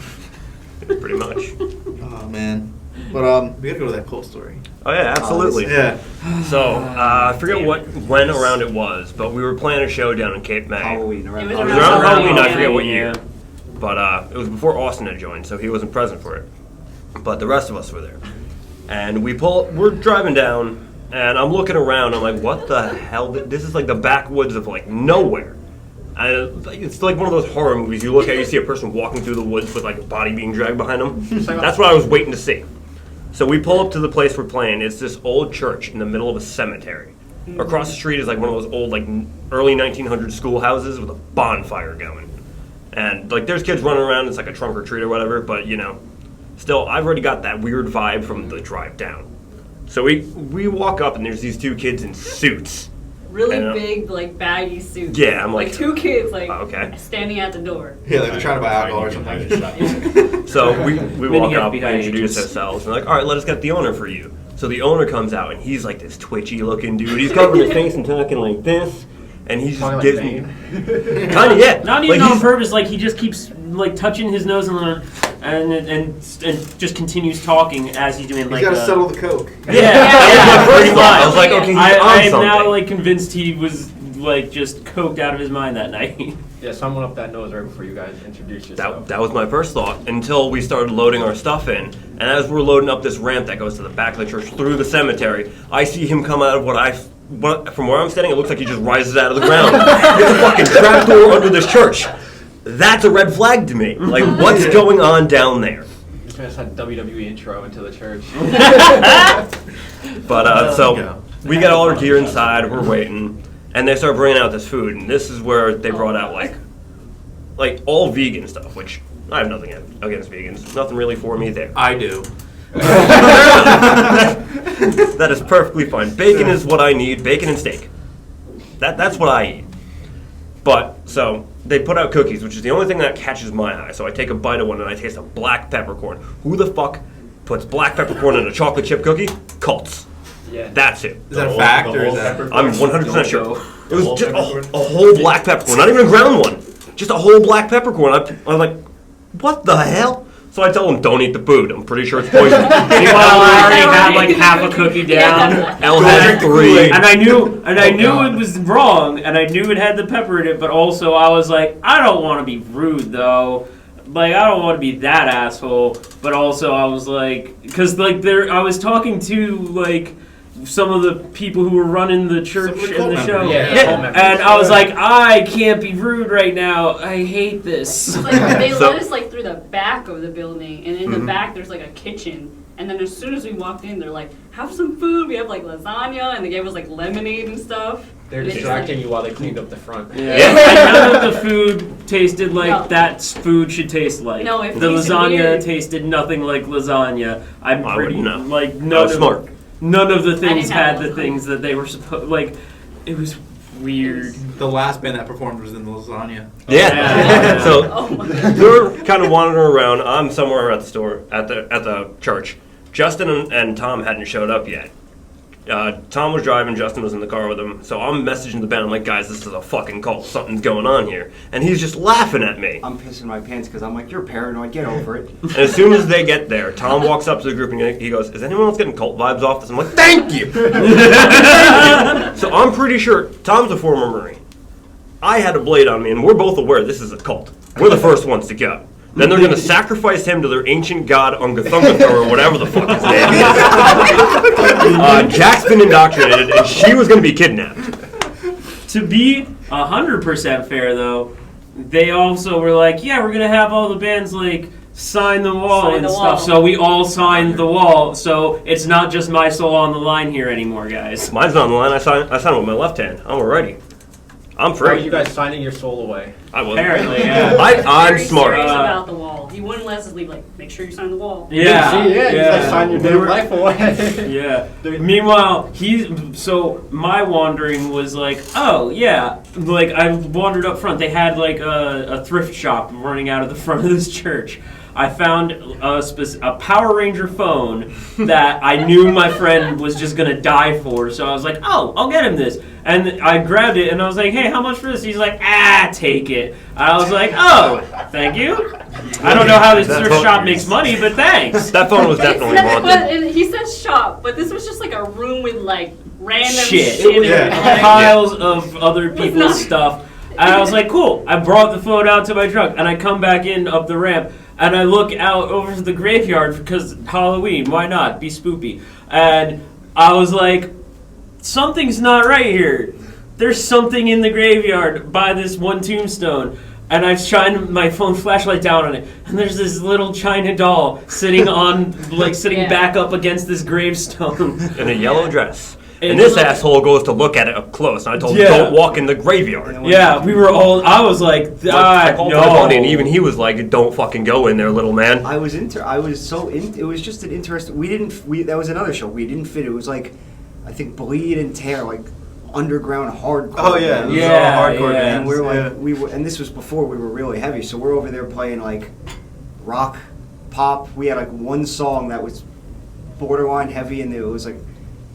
Pretty much. Oh man. But we gotta go to that Cole story. Oh yeah, absolutely. Yeah. So, I forget when around it was, but we were playing a show down in Cape May. Halloween, around It was It was around around Halloween, I yeah. forget what year. Yeah. But it was before Austin had joined, so he wasn't present for it. But the rest of us were there. And we're driving down, and I'm looking around, I'm like, what the hell? This is like the backwoods of like nowhere. And it's like one of those horror movies. You look at it, you see a person walking through the woods with like a body being dragged behind them. That's what I was waiting to see. So we pull up to the place we're playing. It's this old church in the middle of a cemetery. Across the street is like one of those old like early 1900s schoolhouses with a bonfire going. And like there's kids running around. It's like a trunk or treat or whatever. But you know, still I've already got that weird vibe from the drive down. So we walk up and there's these two kids in suits. Really And, big, like baggy suits. Yeah, I'm like, two kids, like okay. standing at the door. Yeah, like they're trying to buy alcohol or something. So we Then walk you have up to be and high introduce agents. ourselves. And they're like, all right, let us get the owner for you. So the owner comes out and he's like this twitchy looking dude. He's covering his face and talking like this. And he just Talking like gives me Bane. kind of, yeah. Not even like on he's- purpose. Like he just keeps like touching his nose and just continues talking as he's doing You like. gotta settle the coke. Yeah, That was my pretty first thought. I was much. like, okay, he's I on am something. now like convinced he was like just coked out of his mind that night. Yeah, someone up that nose right before you guys introduce yourself. That was my first thought until we started loading our stuff in. And as we're loading up this ramp that goes to the back of the church through the cemetery, I see him come out of from where I'm standing, it looks like he just rises out of the ground. There's a fucking trapdoor under this church. That's a red flag to me. Like, what's going on down there? This man just had WWE intro into the church. But so go. we get all our gear inside, we're waiting, and they start bringing out this food, and this is where they brought out like all vegan stuff, which I have nothing against vegans. Nothing really for me there. I do. That is perfectly fine. Bacon is what I need. Bacon and steak. That's what I eat. But so they put out cookies, which is the only thing that catches my eye. So I take a bite of one and I taste a black peppercorn. Who the fuck puts black peppercorn in a chocolate chip cookie? Cults. Yeah. That's it. Is that a fact or is that? I'm 100% sure. It was whole just peppercorn? a whole black peppercorn, not even a ground one. Just a whole black peppercorn. I was like, what the hell? So I tell him, don't eat the food. I'm pretty sure it's poison. Meanwhile, I already had like half a cookie down. Elle had 3. And I knew it was wrong, and I knew it had the pepper in it, but also I was like, I don't want to be rude though. Like, I don't want to be that asshole, but also I was like, because like I was talking to like some of the people who were running the church and the show, and I was like, I can't be rude right now. I hate this. It's like they let us like through the back of the building, and in the back there's like a kitchen. And then as soon as we walked in, they're like, have some food. We have like lasagna, and they gave us like lemonade and stuff. They're distracting you while they cleaned up the front. Yeah. And none of the food tasted like that food should taste like. No, if the lasagna weird. tasted nothing like lasagna. I'm I pretty wouldn't know. like Smart. none of the things didn't had have the those. things that they were supposed. Like, it was weird. The last band that performed was in the lasagna. Yeah. So Oh my God. we're kind of wandering around. I'm somewhere at the store, at the church. Justin and Tom hadn't showed up yet. Tom was driving, Justin was in the car with him. So I'm messaging the band. I'm like, guys, this is a fucking cult. Something's going on here. And he's just laughing at me. I'm pissing my pants because I'm like, you're paranoid. Get over it. And as soon as they get there, Tom walks up to the group and he goes, is anyone else getting cult vibes off this? I'm like, thank you! So I'm pretty sure Tom's a former Marine. I had a blade on me, and we're both aware this is a cult. We're the first ones to go. Then they're going to sacrifice him to their ancient god Ungathungatha or whatever the fuck his name is. Jack's been indoctrinated, and she was going to be kidnapped. To be 100% fair, though, they also were like, yeah, we're gonna have all the bands like sign the wall Sign and the stuff. wall. So we all signed the wall. So it's not just my soul on the line here anymore, guys. Mine's not on the line. I signed with my left hand. I'm already. I'm Are free. you guys signing your soul away? I was. Apparently, yeah. I'm Very smart. serious about the wall. He wouldn't let us leave. Like, make sure you sign the wall. Yeah, You guys sign your We damn were- life away. Yeah. Meanwhile, so my wandering was like, oh yeah, like I wandered up front. They had like a thrift shop running out of the front of this church. I found a Power Ranger phone that I knew my friend was just gonna die for. So I was like, oh, I'll get him this. And I grabbed it and I was like, hey, how much for this? He's like, take it. I was like, oh, thank you. I don't know how this That thrift phone- shop makes money, but thanks. That phone was definitely But haunted. he said shop, but this was just like a room with like random Shit. shit in Yeah. it. Like, Piles of other not- people's stuff. And I was like, cool. I brought the phone out to my truck, and I come back in up the ramp, and I look out over to the graveyard because Halloween. Why not? Be spoopy. And I was like, something's not right here. There's something in the graveyard by this one tombstone. And I've shined my phone flashlight down on it, and there's this little China doll sitting Yeah. back up against this gravestone. In a yellow dress. And And this like- asshole goes to look at it up close. And I told him, Yeah. don't walk in the graveyard. Yeah, we were all. I was like, I called my no. buddy, and even he was like, don't fucking go in there, little man. I was it was just an interesting. That was another show. We didn't fit. It was like, I think Bleed and Tear, like underground hardcore. Oh yeah, bands. those are Yeah, all hardcore yeah. bands. And we're like, yeah. and this was before we were really heavy. So we're over there playing like rock, pop. We had like one song that was borderline heavy, and it was like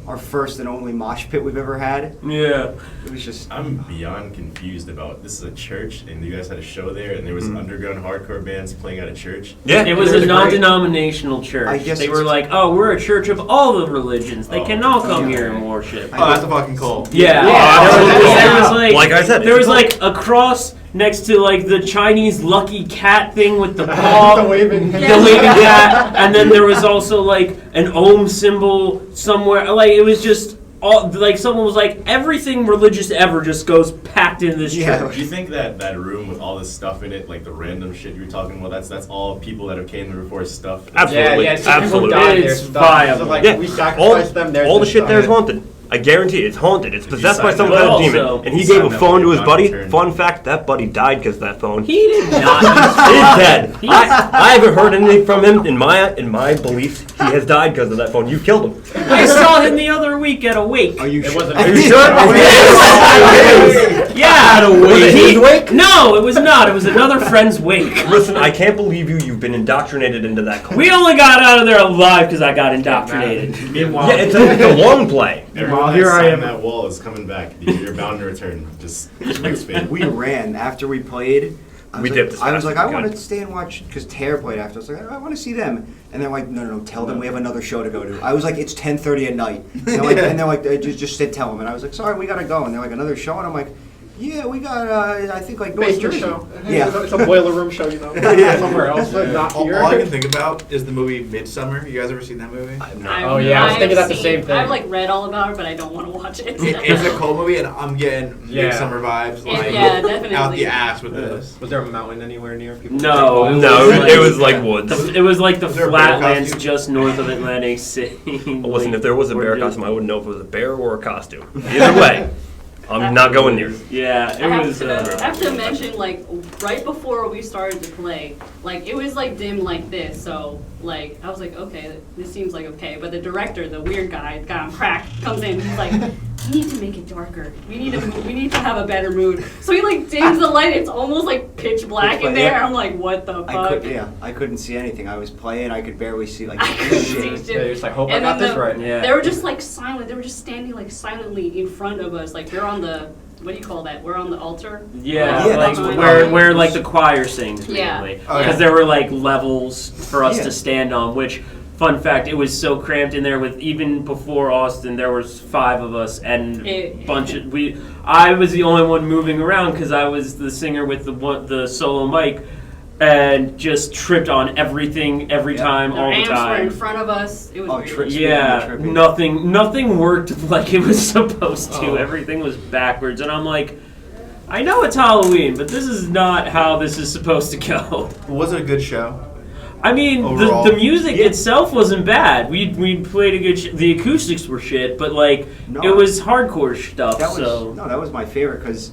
our first and only mosh pit we've ever had. Yeah. It was just. I'm beyond confused about this is a church and you guys had a show there and there was underground hardcore bands playing at a church. Yeah. It was They're a great. non-denominational church. I guess they it's- were like, oh, we're a church of all the religions. They Oh. can all come Yeah. here and worship. Oh, that's a fucking cult. Yeah. Yeah. There was like, Like I said, there was it's like a cross next to like the Chinese lucky cat thing with the paw. The waving. The waving cat, and then there was also like an Om symbol somewhere. Like it was just all like someone was like everything religious ever just goes packed in this Yeah. church. Do you think that room with all this stuff in it, like the random shit you were talking about, that's all people that came there before stuff? Absolutely. Yeah, it's people who Absolutely. died there. It's stuff. viable. So, like, Yeah. we sacrificed them. There's all the this shit there is stuff. haunted. I guarantee it's haunted. It's possessed by signed some that kind of also- demon. And he you gave a signed that phone to when his it buddy. got returned. Fun fact, that buddy died because of that phone. He did not. He's dead. I haven't heard anything from him. In my beliefs, he has died because of that phone. You killed him. I saw him the other week at a wake. Are you It sure? wasn't. Are you sure? Yeah, Was it his wake? No, it was not. It was another friend's wake. Listen, I can't believe you've been indoctrinated into that cult. We only got out of there alive because I got indoctrinated. Meanwhile, Yeah, it's a long play. everyone here that I signed am. that wall is coming back. You're bound to return. Just next fate. We ran after we played. We dipped as I was fast like, as I we want could. to stay and watch, because Tara played after. I was like, I want to see them. And they're like, no, tell them we have another show to go to. I was like, it's 10:30 at night. And they're like, just tell them. And I was like, sorry, we got to go. And they're like, another show? And I'm like, yeah, we got, I think, like, North Basement Jersey. show. Yeah. It's a boiler room show, you know. Yeah. Somewhere else, but not All here. I can think about is the movie Midsummer. You guys ever seen that movie? Oh, yeah, I was thinking that the same thing. I've like read all about it, but I don't want to watch it. It's a cold movie, and I'm getting Yeah. Midsummer vibes, like Yeah, definitely. out the ass with this. Was there a mountain anywhere near people? No, It was like woods. It was like the Was there a bear flatlands costume? just north of Atlantic City. Well, listen, if there was a bear We're just- costume, I wouldn't know if it was a bear or a costume. Either way, I'm not going near it. Yeah, I it was. have to mention, like, right before we started to play, like, it was, like, dim like this, so, like, I was like, okay, this seems like okay, but the director, the weird guy on crack, comes in, he's like, we need to make it darker. We need to have a better mood. So he, like, dims the light, it's almost, like, pitch black in there. I'm like, what the fuck? I couldn't see anything. I was playing, I could barely see, like, I couldn't see shit. shit. Yeah, you're just like, hope I And got then this right. Yeah. They were just like silent. They were just standing like silently in front of us. Like we're on the, what do you call that? We're on the altar. Yeah, Yeah, like that's where like the choir sings Yeah. mainly, Oh, because yeah. there were like levels for us Yeah. to stand on. Which, fun fact, it was so cramped in there. With even before Austin, there was 5 of us and I was the only one moving around because I was the singer with the solo mic, and just tripped on everything every time, Their all the amps were time. in front of us. It was Oh, weird. trips. Yeah, Trippy. nothing worked like it was supposed to. Oh. Everything was backwards, and I'm like, I know it's Halloween, but this is not how this is supposed to go. Was it a good show? I mean, Overall. the music itself wasn't bad. We played a good. The acoustics were shit, but like No. it was hardcore stuff. That was so that was my favorite because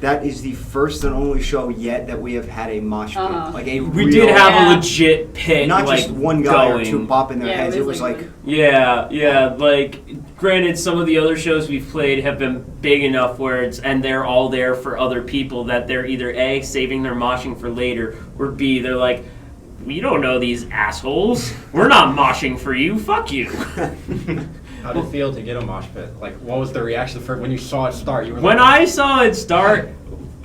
that is the first and only show yet that we have had a mosh pit, like a we real, did have Yeah. a legit pit, not like just one guy going. or two bopping their Yeah, heads. It was like- like Yeah, like granted some of the other shows we've played have been big enough where they're all there for other people that they're either A, saving their moshing for later, or B, they're like, we don't know these assholes. We're not moshing for you, fuck you. How did it feel to get a mosh pit? Like, what was the reaction for when you saw it start? You were When like, I saw it start,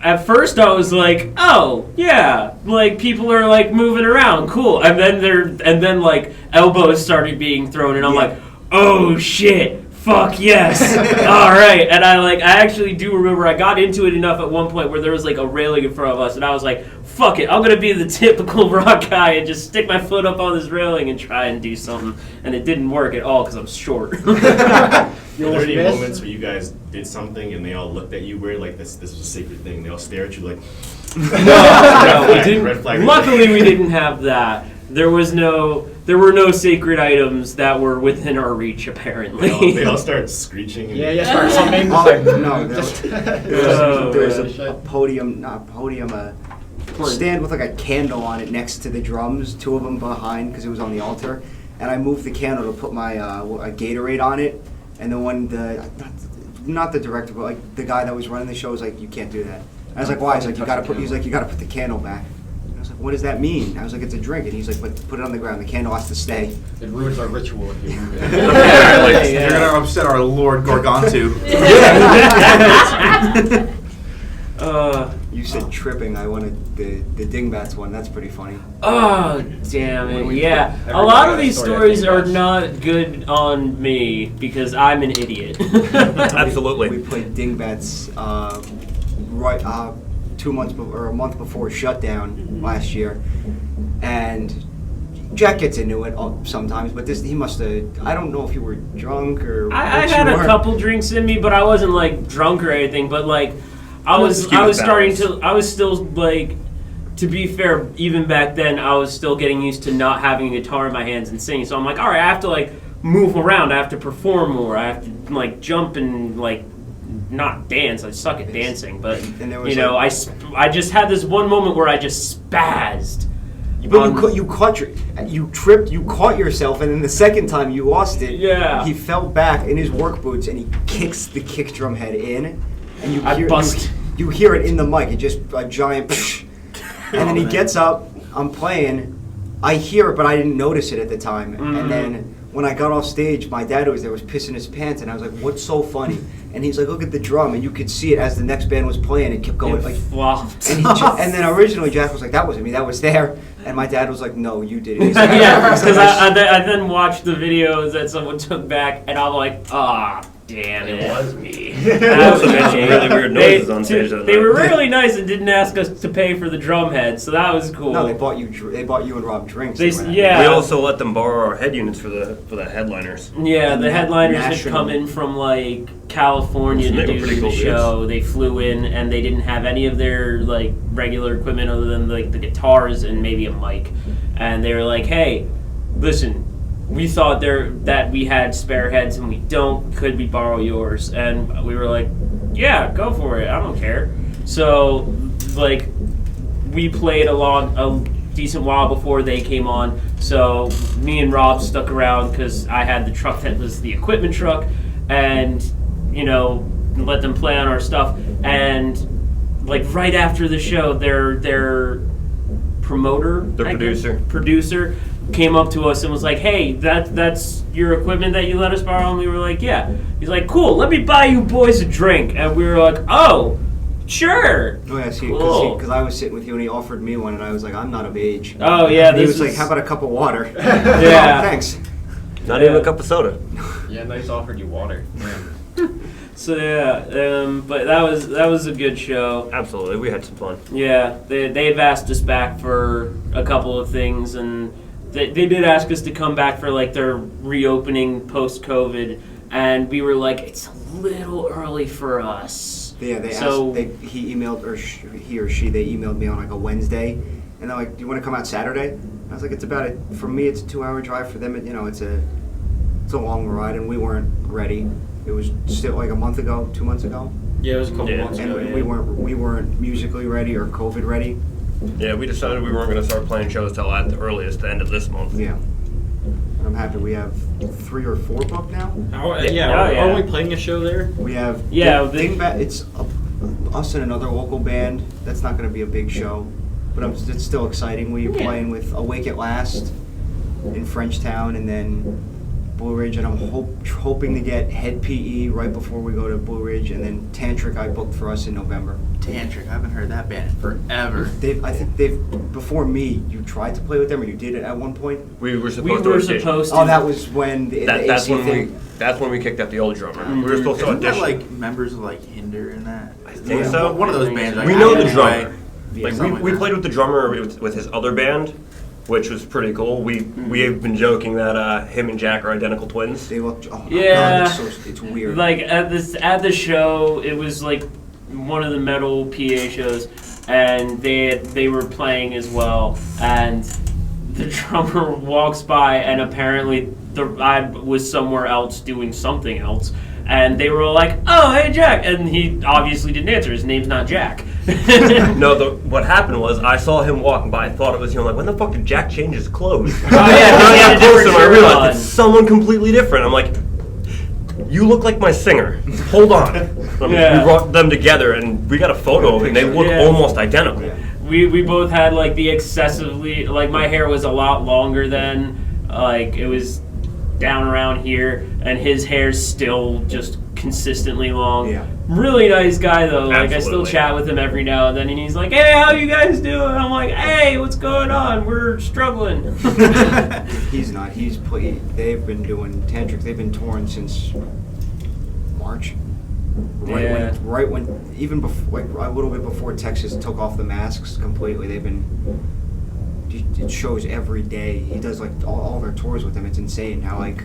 at first I was like, oh, yeah, like people are like moving around, cool. And then like elbows started being thrown and I'm Yeah. like, oh shit, fuck yes. All right. And I actually do remember I got into it enough at one point where there was like a railing in front of us and I was like, fuck it, I'm going to be the typical rock guy and just stick my foot up on this railing and try and do something. And it didn't work at all because I'm short. Were there any missed? moments where you guys did something and they all looked at you weird, like this was a secret thing? They all stare at you like, No, we flag, didn't. red flag. Luckily, we didn't have that. There were no sacred items that were within our reach, apparently. they all start screeching. And yeah, start something. oh, Like, no, there was Oh, a podium, not a podium, a stand with like a candle on it next to the drums, 2 of them behind because it was on the altar, and I moved the candle to put my a Gatorade on it, and not the director, but like the guy that was running the show was like, you can't do that. And I was like, why? He's like, you gotta put the candle back. And I was like, what does that mean? I was like, it's a drink, and he's like, but put it on the ground. The candle has to stay. It ruins our ritual if you move it. Apparently, you're gonna upset our Lord Gorgontu. You said tripping. I wanted the Dingbats one. That's pretty funny. Oh, damn it. We Yeah. put A lot everybody of on these a story, I stories think are that's- not good on me because I'm an idiot. Absolutely. We played Dingbats right 2 months or a month before shutdown last year, and Jack gets into it sometimes, but he must have. I don't know if you were drunk or. I what had you a were. couple drinks in me, but I wasn't like drunk or anything. But like, I was still like, to be fair, even back then, I was still getting used to not having a guitar in my hands and singing. So I'm like, all right, I have to like move around. I have to perform more. I have to like jump and like not dance. I suck at dancing, but And there was, you know, I just had this one moment where I just spazzed. But you tripped, you caught yourself, and then the second time you lost it. Yeah. He fell back in his work boots and he kicks the kick drum head in, and you I hear bust. you hear it in the mic. It just a giant, and then he gets up. I'm playing. I hear it, but I didn't notice it at the time. And then when I got off stage, my dad was there, was pissing his pants, and I was like, "What's so funny?" And he's like, "Look at the drum," and you could see it as the next band was playing. It kept going It like flopped. and then originally Jack was like, "That wasn't me. That was there." And my dad was like, "No, you did it." He's like, Yeah, he's like, because I then watched the videos that someone took back, and I'm like, ah, damn it. It was me. That was Also made some really weird noises on stage that They night. were really nice and didn't ask us to pay for the drum head, so that was cool. No, they bought you and Rob drinks. They- went out. yeah. We also let them borrow our head units for the headliners. Yeah, the headliners had National. come in from like California So to they were do pretty the cool show. They flew in and they didn't have any of their like regular equipment other than like the guitars and maybe a mic. And they were like, "Hey, listen, we thought that we had spare heads and we don't. Could we borrow yours?" And we were like, "Yeah, go for it. I don't care." So like we played a decent while before they came on. So me and Rob stuck around because I had the truck that was the equipment truck, and let them play on our stuff. And like right after the show, their promoter, Their producer came up to us and was like, "Hey, that's your equipment that you let us borrow?" And we were like, "Yeah." He's like, "Cool, let me buy you boys a drink." And we were like, "Oh, sure." Oh yeah, Cool. because I was sitting with you and he offered me one and I was like, "I'm not of age." Oh yeah, And he this was like, is- "How about a cup of water?" Yeah. Oh, thanks. Not even a cup of soda. Yeah, nice offered you water. So yeah, but that was a good show. Absolutely, we had some fun. Yeah, they've asked us back for a couple of things, and they did ask us to come back for like their reopening post-COVID, and we were like, it's a little early for us. Yeah, they So- asked. He emailed, or he or she, they emailed me on like a Wednesday, and they're like, "Do you want to come out Saturday?" I was like, "It's about it. For me, it's a 2-hour drive. For them, it's a long ride, and we weren't ready. It was still like a month ago, 2 months ago, Yeah, it was a couple Yeah. months and ago. we weren't musically ready or COVID ready. Yeah, we decided we weren't going to start playing shows till at the earliest, the end of this month. Yeah, and I'm happy we have 3 or 4 booked now. Yeah. Are we playing a show there? We have it's us and another local band. That's not going to be a big show, but it's still exciting. We're playing with Awake at Last in Frenchtown, and then Blue Ridge, and I'm hoping to get Head PE right before we go to Blue Ridge, and then Tantric I booked for us in November. Tantric, I haven't heard that band in forever. I think they've before me. You tried to play with them, or you did it at one point. We were We supposed to were audition. supposed to. Oh, that was when the That's AC when thing. that's when we kicked out the old drummer. We were supposed to Isn't that audition. like members of like Hinder and that? I think so. One of those bands. We know the drummer. Yeah, Like something we like played with the drummer with his other band, which was pretty cool. We have been joking that him and Jack are identical twins. They look. Oh my Yeah. God, it's weird. Like at the show, it was like one of the metal PA shows, and they were playing as well, and the drummer walks by, and apparently I was somewhere else doing something else, and they were like, "Oh, hey Jack," and he obviously didn't answer. His name's not Jack. No, what happened was I saw him walking by. I thought it was him. Like, when the fuck did Jack change his clothes? Oh yeah, And I he had got a close different to him. I shirt realized on. it's someone completely different. I'm like, you look like my singer. Hold on. Yeah. We brought them together, and we got a photo of it. And they look Yeah. almost identical. Yeah. We both had like the excessively, like my hair was a lot longer then, like it was down around here, and his hair's still just consistently long. Yeah. Really nice guy though. Like I still Absolutely. chat with him every now and then, and he's like, "Hey, how you guys doing?" I'm like, "Hey, what's going on? We're struggling." He's not. They've been doing Tantric. They've been touring since March. Right when even before, like a little bit before Texas took off the masks completely. They've been. It shows every day. He does like all their tours with them. It's insane how like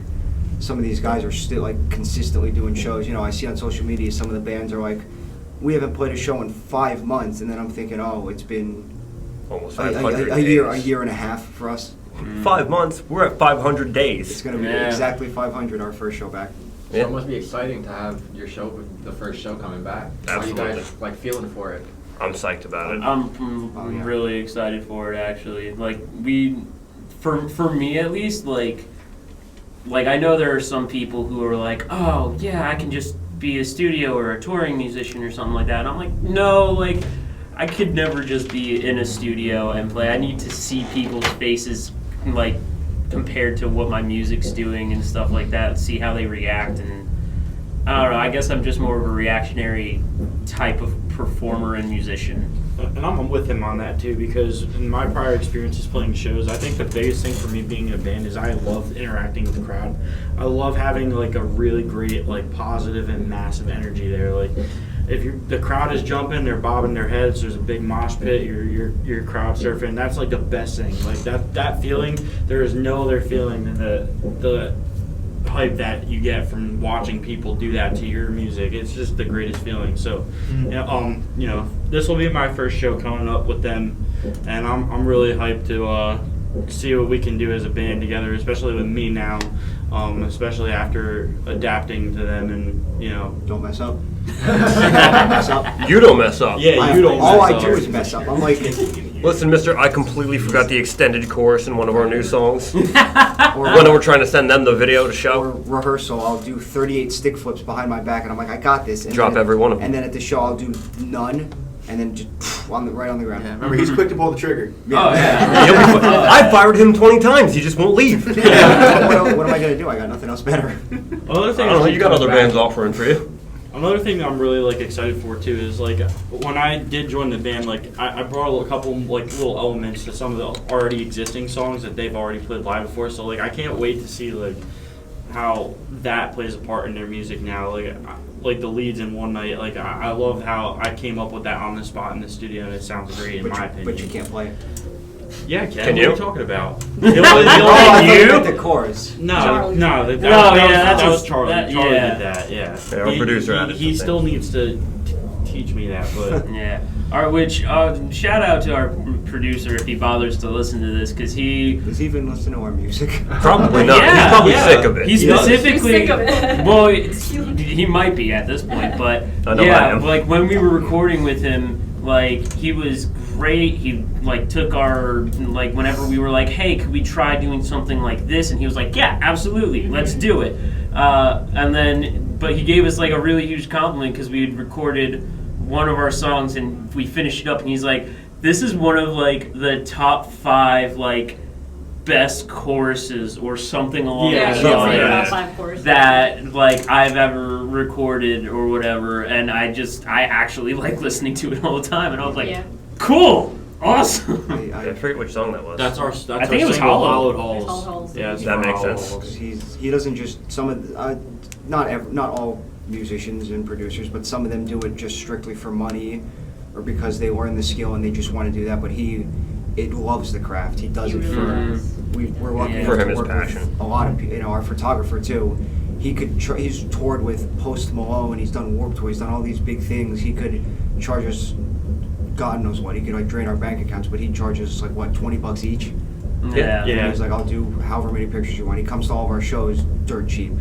some of these guys are still like consistently doing shows. I see on social media some of the bands are like, "We haven't played a show in 5 months," and then I'm thinking, "Oh, it's been Almost a 500 year, days. a year and a half for us." 5 months. We're at 500 It's days. gonna be Yeah. exactly 500 our first show back. So Yeah. it must be exciting to have your show, the first show coming back. How are you Absolutely. guys like feeling for it? I'm psyched about it. I'm Oh, yeah. really excited for it actually. Like for me at least, like I know there are some people who are like, "Oh yeah, I can just be a studio or a touring musician or something like that." And I'm like, no, like I could never just be in a studio and play. I need to see people's faces like compared to what my music's doing and stuff like that, see how they react. And I don't know, I guess I'm just more of a reactionary type of performer and musician. And I'm with him on that too, because in my prior experiences playing shows, I think the biggest thing for me being in a band is I love interacting with the crowd. I love having like a really great, like positive and massive energy there. Like if the crowd is jumping, they're bobbing their heads, there's a big mosh pit, you're crowd surfing. That's like the best thing. Like that feeling, there is no other feeling than the hype that you get from watching people do that to your music. It's just the greatest feeling. So, this will be my first show coming up with them, and I'm really hyped to see what we can do as a band together, especially with me now, especially after adapting to them and Don't mess up. You don't mess up. Yeah, you don't. All mess I up. do is mess up. I'm like, Listen, mister, I completely forgot the extended chorus in one of our new songs. When we're trying to send them the video to or show. rehearsal, I'll do 38 stick flips behind my back, and I'm like, I got this. And Drop then, every one of them. And then at the show, I'll do none, and then just right on the ground. Yeah, remember, he's quick to pull the trigger. Oh, yeah. I fired him 20 times. He just won't leave. what am I gonna do? I got nothing else better. Another I thing don't know. is You got other back- bands offering for you. Another thing that I'm really like excited for too is like when I did join the band, like I brought a couple like little elements to some of the already existing songs that they've already played live before. So like I can't wait to see like how that plays a part in their music now. Like the leads in One Night. Like I love how I came up with that on the spot in the studio, and it sounds great in my opinion. But you can't play it. Yeah, I can. Can What you? are you talking about? Oh, I thought you you? meant the chorus. No, Charlie. no, that's that was just- Charlie. that- Charlie yeah. did that, yeah. Yeah, our producer added He some still things. needs to teach me that, but Yeah. Shout out to our producer if he bothers to listen to this, because he. Does he even listen to our music? Probably not. Yeah, He's probably yeah. sick of it. He specifically. He's sick of it. Well, he might be at this point, but I know I yeah, am. like when we were recording with him, like he was great. He like took our like whenever we were like, hey, could we try doing something like this? And he was like, yeah, absolutely, let's do it. But he gave us like a really huge compliment because we had recorded one of our songs and we finished it up, and he's like, this is one of like the top 5 like best choruses or something along Yeah, those he did yeah, say lines about yeah. 5 choruses. that like I've ever recorded or whatever, and I actually like listening to it all the time, and I was like, Yeah. cool, awesome. I forget which song that was. that's our I think it was single, Hollow. Hollowed Halls. Hollowed Halls. Yeah, it's That for makes Hollowed sense. Halls. He doesn't just not all musicians and producers, but some of them do it just strictly for money or because they learn the skill and they just want to do that. But he loves the craft. He does He it really for. does. We're lucky Yeah. enough For him, to it's work passion. with a lot of our photographer too. He's toured with Post Malone. He's done Warped Tour. He's done all these big things. He could charge us, God knows what. He could like drain our bank accounts, but he'd charge us like what, $20 each. Yeah. Yeah. And he's like, I'll do however many pictures you want. He comes to all of our shows dirt cheap.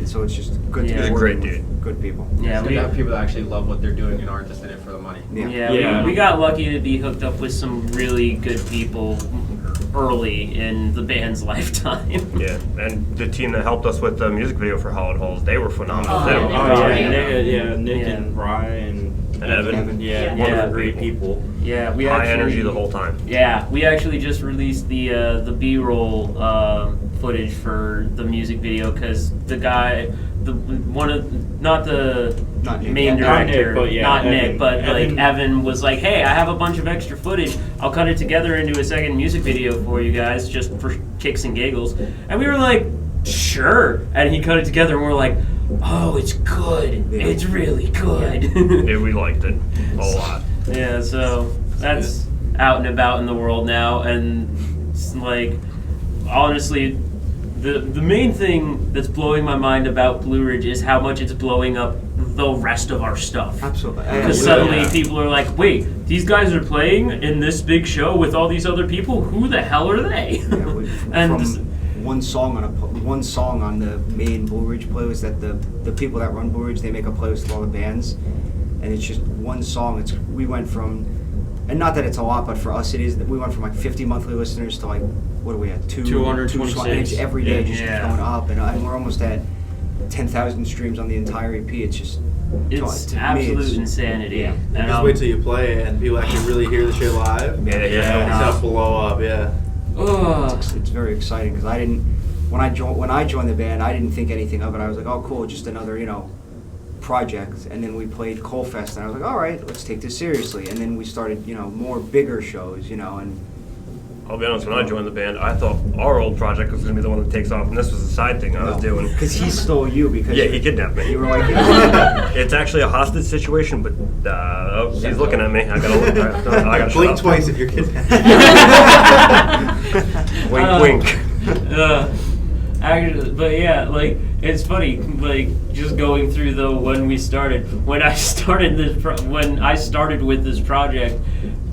So it's just good to Yeah. be He's a working great with good people. Yeah, It's good we, to have people that actually love what they're doing and aren't just in it for the money. yeah, Yeah. we got lucky to be hooked up with some really good people early in the band's lifetime. Yeah, and the team that helped us with the music video for Hollowed Halls, they were phenomenal Oh, too. yeah, Oh they were yeah, great. Nick Yeah. and Rye and Evan. Yeah, Yeah. one Yeah. of the great people. Yeah, we High actually, energy the whole time. Yeah, we actually just released the B-roll footage for the music video because the guy, not Nick. main Not Nick, director, but yeah, not Evan. Nick, but Evan. like Evan was like, hey, I have a bunch of extra footage. I'll cut it together into a second music video for you guys, just for kicks and giggles. And we were like, sure. And he cut it together, and we're like, oh, it's good. Yeah. It's really good. Yeah, we liked it a lot. Yeah, so that's out and about in the world now, and it's like, honestly, the main thing that's blowing my mind about Blue Ridge is how much it's blowing up the rest of our stuff. Absolutely. Because Yeah. suddenly Yeah. people are like, wait, these guys are playing in this big show with all these other people? Who the hell are they? Yeah, And from one song on the main Blue Ridge playlist that the people that run Blue Ridge, they make a playlist of all the bands, and it's just one song. We went from, and not that it's a lot, but for us it is. We went from like 50 monthly listeners to like, what are we at? 226. And it's every day just keeps Yeah. going up, and we're almost at 10,000 streams on the entire EP. It's just It's to me, absolute insanity. yeah. And Just wait till you play it and people actually really hear the shit live. Yeah, Yeah. It's gonna blow up, yeah. It's very exciting because I didn't. When I joined the band, I didn't think anything of it. I was like, oh, cool, just another, project. And then we played Coal Fest, and I was like, all right, let's take this seriously. And then we started, more bigger shows, and I'll be honest, when I joined the band, I thought our old project was going to be the one that takes off, and this was a side thing I was doing. Because he stole you. Because yeah, he kidnapped me. You were like, it's actually a hostage situation, but he's looking at me. I gotta blink shut twice up. if you're kidnapped. Wink, wink. Actually, but yeah, like it's funny, like just going through when I started with this project.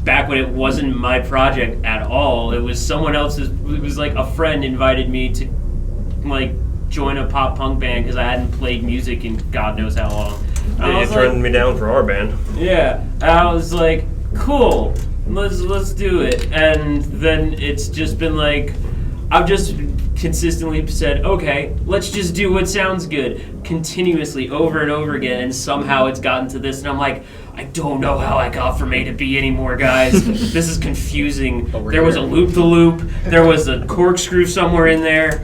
Back when it wasn't my project at all, it was someone else's. It was like a friend invited me to like join a pop punk band because I hadn't played music in God knows how long. They turned me down for our band. Yeah, and I was like, cool, let's do it. And then it's just been like, I've just consistently said, okay, let's just do what sounds good continuously over and over again, and somehow it's gotten to this, and I'm like, I don't know how I got from A to B anymore, guys. This is confusing. There was a loop-the-loop. There was a corkscrew somewhere in there.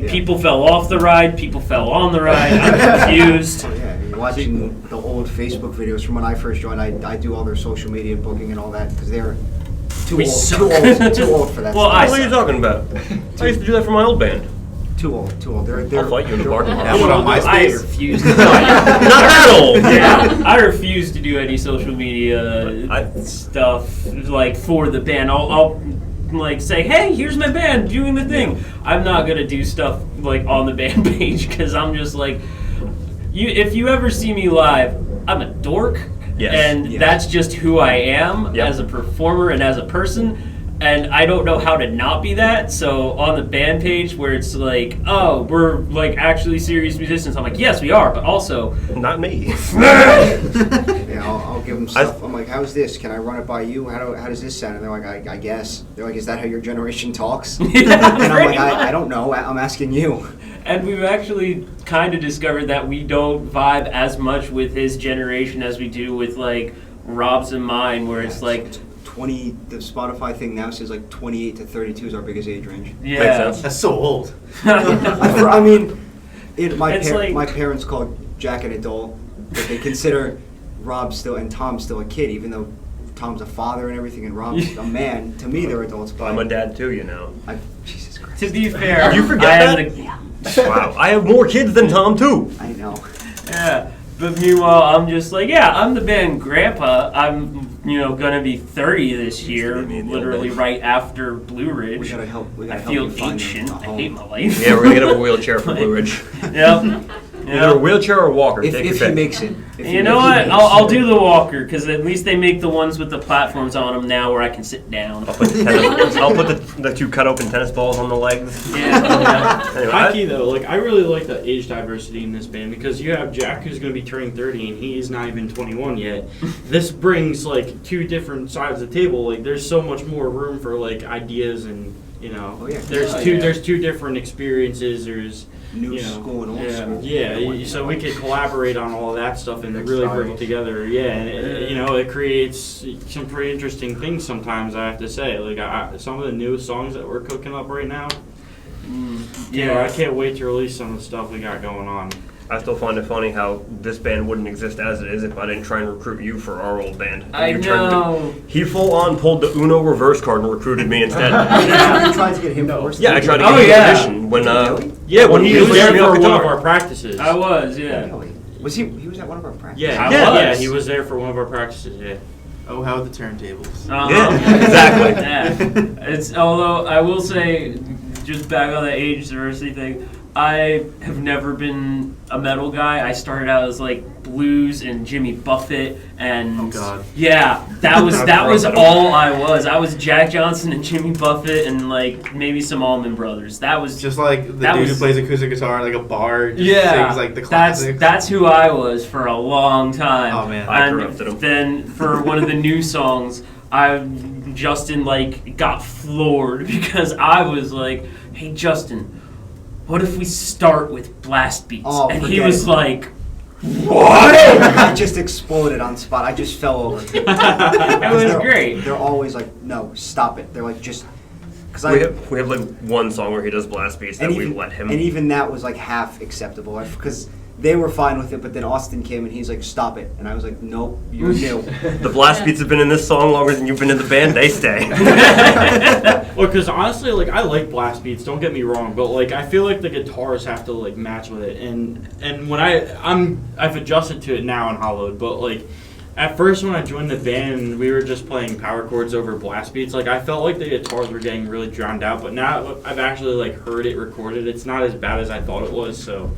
People fell off the ride. People fell on the ride. I'm confused. oh, yeah, you're watching the old Facebook videos from when I first joined. I do all their social media booking and all that because they're too old for that. Well, what are you talking about? I used to do that for my old band. Too old. They're I'll fight you in the parking lot. Yeah, what on I MySpace? refuse. Not that old. Yeah, I refuse to do any social media stuff like for the band. I'll like say, hey, here's my band doing the thing. I'm not gonna do stuff like on the band page because I'm just like, if you ever see me live, I'm a dork, and that's just who I am as a performer and as a person. And I don't know how to not be that, so on the band page where it's like, oh, we're like actually serious musicians, I'm like, yes, we are, but also... Not me. Yeah, I'll give them stuff. I'm like, how's this? Can I run it by you? How does this sound? And they're like, I guess. They're like, is that how your generation talks? And I'm like, I don't know. I'm asking you. And we've actually kind of discovered that we don't vibe as much with his generation as we do with like Rob's and mine, where it's like... The Spotify thing now says like 28 to 32 is our biggest age range. Yeah. Makes sense. That's so old. I mean, my like- parents called Jack an adult, but they consider Rob still and Tom still a kid, even though Tom's a father and everything, and Rob's a man. To me, they're adults. But I'm a dad too, Jesus Christ. To be fair, You forget that? Wow, I have more kids than Tom too. I know. Yeah, but meanwhile, I'm just like, yeah, I'm the band grandpa. I'm, gonna be 30 this year, literally right after Blue Ridge. We gotta help. I feel ancient. I hate my life. Yeah, we're gonna get him a wheelchair for Blue Ridge. Yep. Either a wheelchair or a walker. If Take he your pick. makes it. You know what? I'll do the walker because at least they make the ones with the platforms on them now where I can sit down. I'll put the two cut open tennis balls on the legs. Yeah. Anyway, High key though, like I really like the age diversity in this band because you have Jack who's going to be turning 30 and he's not even 21 yet. This brings like two different sides of the table. Like there's so much more room for like ideas and there's two different experiences. There's New school and old school. Yeah, so we could collaborate on all of that stuff and really bring it together. Yeah, and it creates some pretty interesting things sometimes, I have to say. Like some of the newest songs that we're cooking up right now. I can't wait to release some of the stuff we got going on. I still find it funny how this band wouldn't exist as it is if I didn't try and recruit you for our old band. I know. He full on pulled the Uno reverse card and recruited me instead. You tried to get him to Yeah, I tried to get him an audition when when he was there for one guitar. of our practices. I was, yeah. Really? Was he was at one of our practices? Yeah, he was there for one of our practices. Yeah. Oh, how the turntables. Yeah, exactly. Yeah. It's although I will say, just back on the age diversity thing, I have never been a metal guy. I started out as like blues and Jimmy Buffett and oh god, yeah, that was all I was. I was Jack Johnson and Jimmy Buffett and like maybe some Allman Brothers. That was just like the dude who plays acoustic guitar like a bar. Sings like the classics. That's who I was for a long time. Oh man, I corrupted him. Then for one of the new songs, Justin like got floored because I was like, "Hey Justin, what if we start with blast beats?" Oh, and he was like, "What?" I just exploded on spot. I just fell over. it was great. They're always like, "No, stop it." They're like, "Just Because we have like one song where he does blast beats that we let him. And even that was like half acceptable because they were fine with it, but then Austin came and he's like, "Stop it," and I was like, "Nope, you're new." The blast beats have been in this song longer than you've been in the band. They stay. Well, because honestly, like I like blast beats. Don't get me wrong, but like I feel like the guitars have to like match with it. And when I've adjusted to it now in Hollowed, but like at first when I joined the band, we were just playing power chords over blast beats. Like I felt like the guitars were getting really drowned out. But now I've actually like heard it recorded. It's not as bad as I thought it was. So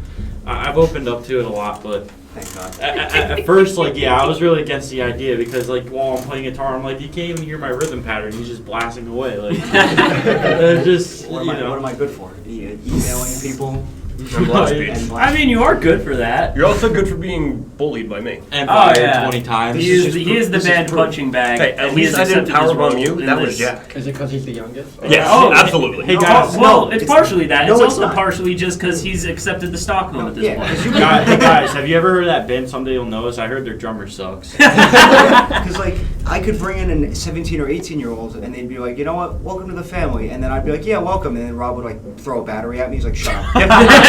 I've opened up to it a lot, but. Thank God. At first, like, yeah, I was really against the idea because, like, while I'm playing guitar, I'm like, you can't even hear my rhythm pattern. He's just blasting away, like, just What am I good for? Emailing people. And blast beats. I mean, you are good for that. You're also good for being bullied by me. and Oh, fired yeah. 20 times. He is the band punching bag. Hey, at and least he's I didn't accepted his powerbomb role you. in That was this. Jack. Is it because he's the youngest? Yes, Oh, absolutely. Hey, guys. Well, it's it's- partially that. no, it's it's also not. partially just because he's accepted the Stockholm at this Yeah, point. 'cause you Hey, guys, have you ever heard of that band, Someday You'll Know Us? I heard their drummer sucks. Because like I could bring in a 17 or 18-year-old and they'd be like, you know what, welcome to the family, and then I'd be like, yeah, welcome, and then Rob would like throw a battery at me. He's like, shut up.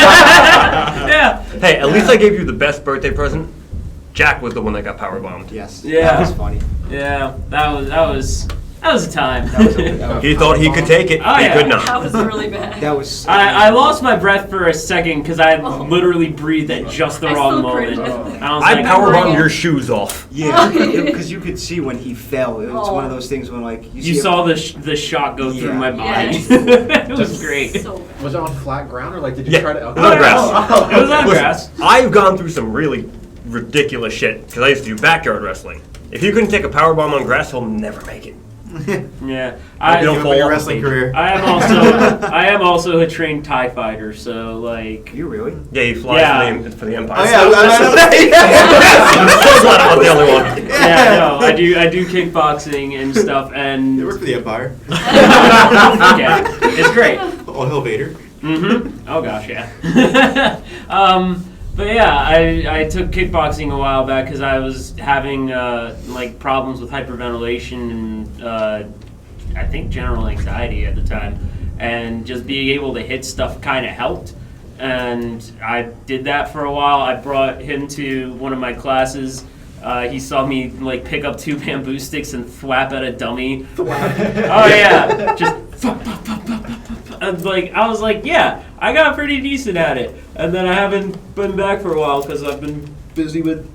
Yeah. Hey, at least I gave you the best birthday present. Jack was the one that got power bombed. Yes. Yeah. That was funny. Yeah. That was a time. He thought he could take it. Oh, He yeah. could not. That was really bad. That was. I lost my breath for a second because I Oh. literally breathed at just the I wrong still moment. cringe. And I was I like, power bombed yeah. your shoes off. Yeah, because you could see when he fell. It was Oh. one of those things when like You saw the shot go through Yeah. my body. Yes. It was great. So bad. Was it on flat ground or like did you Yeah, try to? it was on grass. It was on Listen, grass. I've gone through some really ridiculous shit because I used to do backyard wrestling. If you couldn't take a power bomb on grass, he'll never make it. Yeah. You don't Give fall him your off the wrestling stage. career. I am also a trained TIE fighter, so like You really? Yeah, he flies Yeah. for the Empire. Oh yeah, I'm so glad I'm not the only one. yeah, no, I do kickboxing and stuff, and You work for the Empire. yeah, it's great. Oh, Hill Vader. Mm-hmm. Oh gosh, yeah. But yeah, I took kickboxing a while back because I was having like problems with hyperventilation and I think general anxiety at the time, and just being able to hit stuff kind of helped. And I did that for a while. I brought him to one of my classes. He saw me like pick up 2 bamboo sticks and thwap at a dummy. Oh yeah, just and like I was like, yeah, I got pretty decent at it. And then I haven't been back for a while because I've been busy with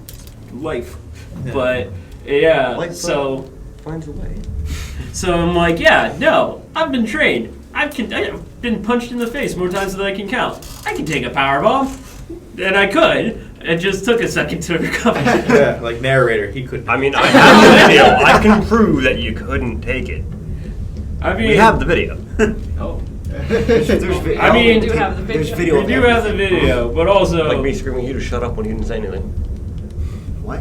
life. Yeah. But yeah, Life so finds a way. so I'm like, yeah, no, I've been trained. I've been punched in the face more times than I can count. I can take a power bomb, and I could. It just took a second to recover. Yeah, like narrator, he couldn't. I mean, I have the video. I can prove that you couldn't take it. I mean, We have the video. Oh. I mean, We do have the There's video. video. we of do have the everything. video, but also Like me screaming at you to shut up when you didn't say anything. What?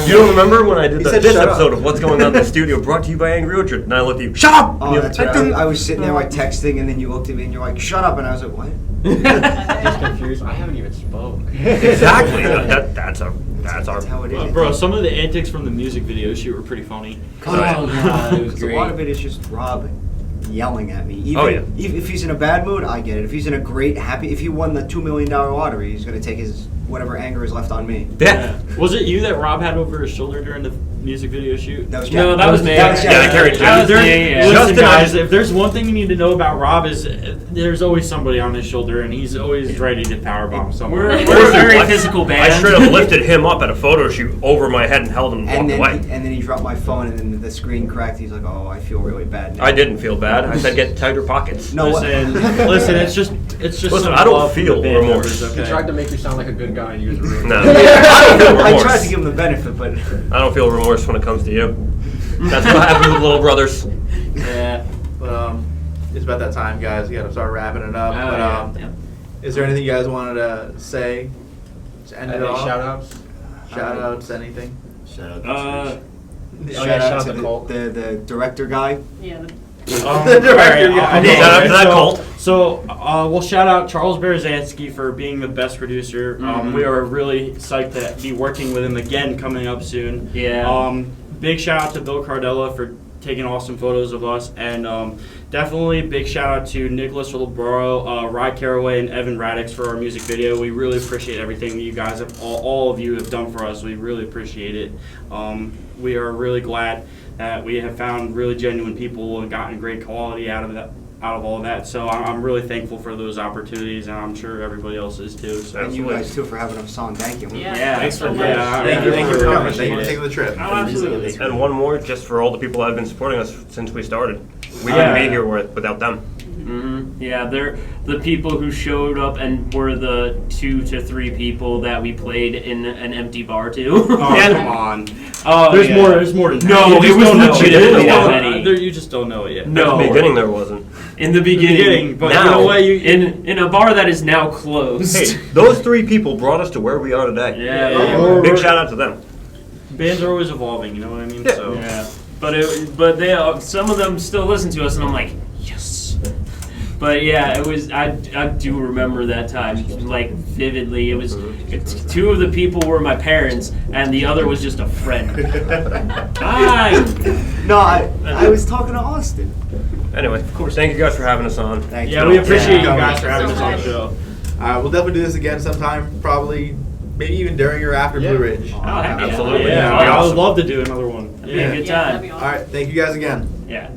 You don't remember when I did He said this shut up. episode of What's Going On in the Studio brought to you by Angry Orchard, and I looked at you, shut up! And Oh, you're that's like, right. I was sitting there like texting, and then you looked at me and you're like, "Shut up!" And I was like, "What?" Just confused. I haven't even spoke. Exactly. That's our. That's how it is. Bro, some of the antics from the music video shoot were pretty funny. oh god, it was So a lot of great. it is just Rob yelling at me. Even, Oh, yeah. Even if he's in a bad mood, I get it. If he's in a great, happy, if he won the $2 million lottery, he's gonna take his whatever anger is left on me. Yeah. Was it you that Rob had over his shoulder during the music video shoot? That was No, Jack. that was me. That was Yeah, Jack. I carried That was There- me, yeah. Listen, Justin, guys, if there's one thing you need to know about Rob is there's always somebody on his shoulder, and he's always ready to powerbomb someone. We're a Listen, very I- physical band. I straight up lifted him up at a photo shoot over my head and held him and And walked away. then he dropped my phone, and then the screen cracked. He's like, "Oh, I feel really bad now." I didn't feel bad. I said get tighter pockets. No, what? Listen, it's just Listen, some I don't love from feel the band remorse. members, He okay? tried to make you sound like a good guy and use a room. No. I don't feel I remorse. tried to give him the benefit, but I don't feel remorse when it comes to you. That's what happens with little brothers. Yeah, but it's about that time, guys. We gotta start wrapping it up. Oh, But yeah. is there anything you guys wanted to say to end it Any off? shout outs? Shout outs, anything? Shout out to Uh, Switch. Oh, yeah, shout out to Colt. the director guy. Yeah. The director, alright, yeah. I'll go Shout out to that so- cult. So, we'll shout out Charles Berezanski for being the best producer. Mhm. We are really psyched to be working with him again coming up soon. Yeah. Big shout out to Bill Cardella for taking awesome photos of us. And definitely big shout out to Nicholas Laboro, Rye Caraway, and Evan Radix for our music video. We really appreciate everything you guys have, all of you have done for us. We really appreciate it. We are really glad that we have found really genuine people and gotten great quality out of all of that. So I'm really thankful for those opportunities, and I'm sure everybody else is too. So. And you guys too for having us on. Thank you. Yeah, thanks so for much. Thank you for coming. Thank you for taking the trip. Oh, absolutely. And one more, just for all the people that have been supporting us since we started. We wouldn't be here without them. Mm-hmm. Yeah, they're the people who showed up and were the 2 to 3 people that we played in an empty bar to. Oh, And- come on. Oh, There's yeah. more. There's more than that. No, You it just was don't know legitimately it. that many. You just don't know it yet. No. At the beginning there wasn't. In the beginning, but Now. you know what? in a bar that is now closed. Hey, those 3 people brought us to where we are today. Yeah. Big shout out to them. Bands are always evolving. You know what I mean? Yeah. So. Yeah, but they some of them still listen to us, and I'm like, yes. But yeah, it was. I do remember that time like vividly. It was 2 of the people were my parents, and the other was just a friend. Hi. No, I was talking to Austin. Anyway, of course, thank you guys for having us on. Thank Yeah, you. we appreciate Yeah. you guys for having So us on the much. show. We'll definitely do this again sometime. Probably, maybe even during or after Yeah. Blue Ridge. Oh, heck yeah. Absolutely. Yeah, That'd be I would awesome. love to do another one. That'd be a good Yeah, that'd time. be All awesome. right. Thank you guys again. Yeah.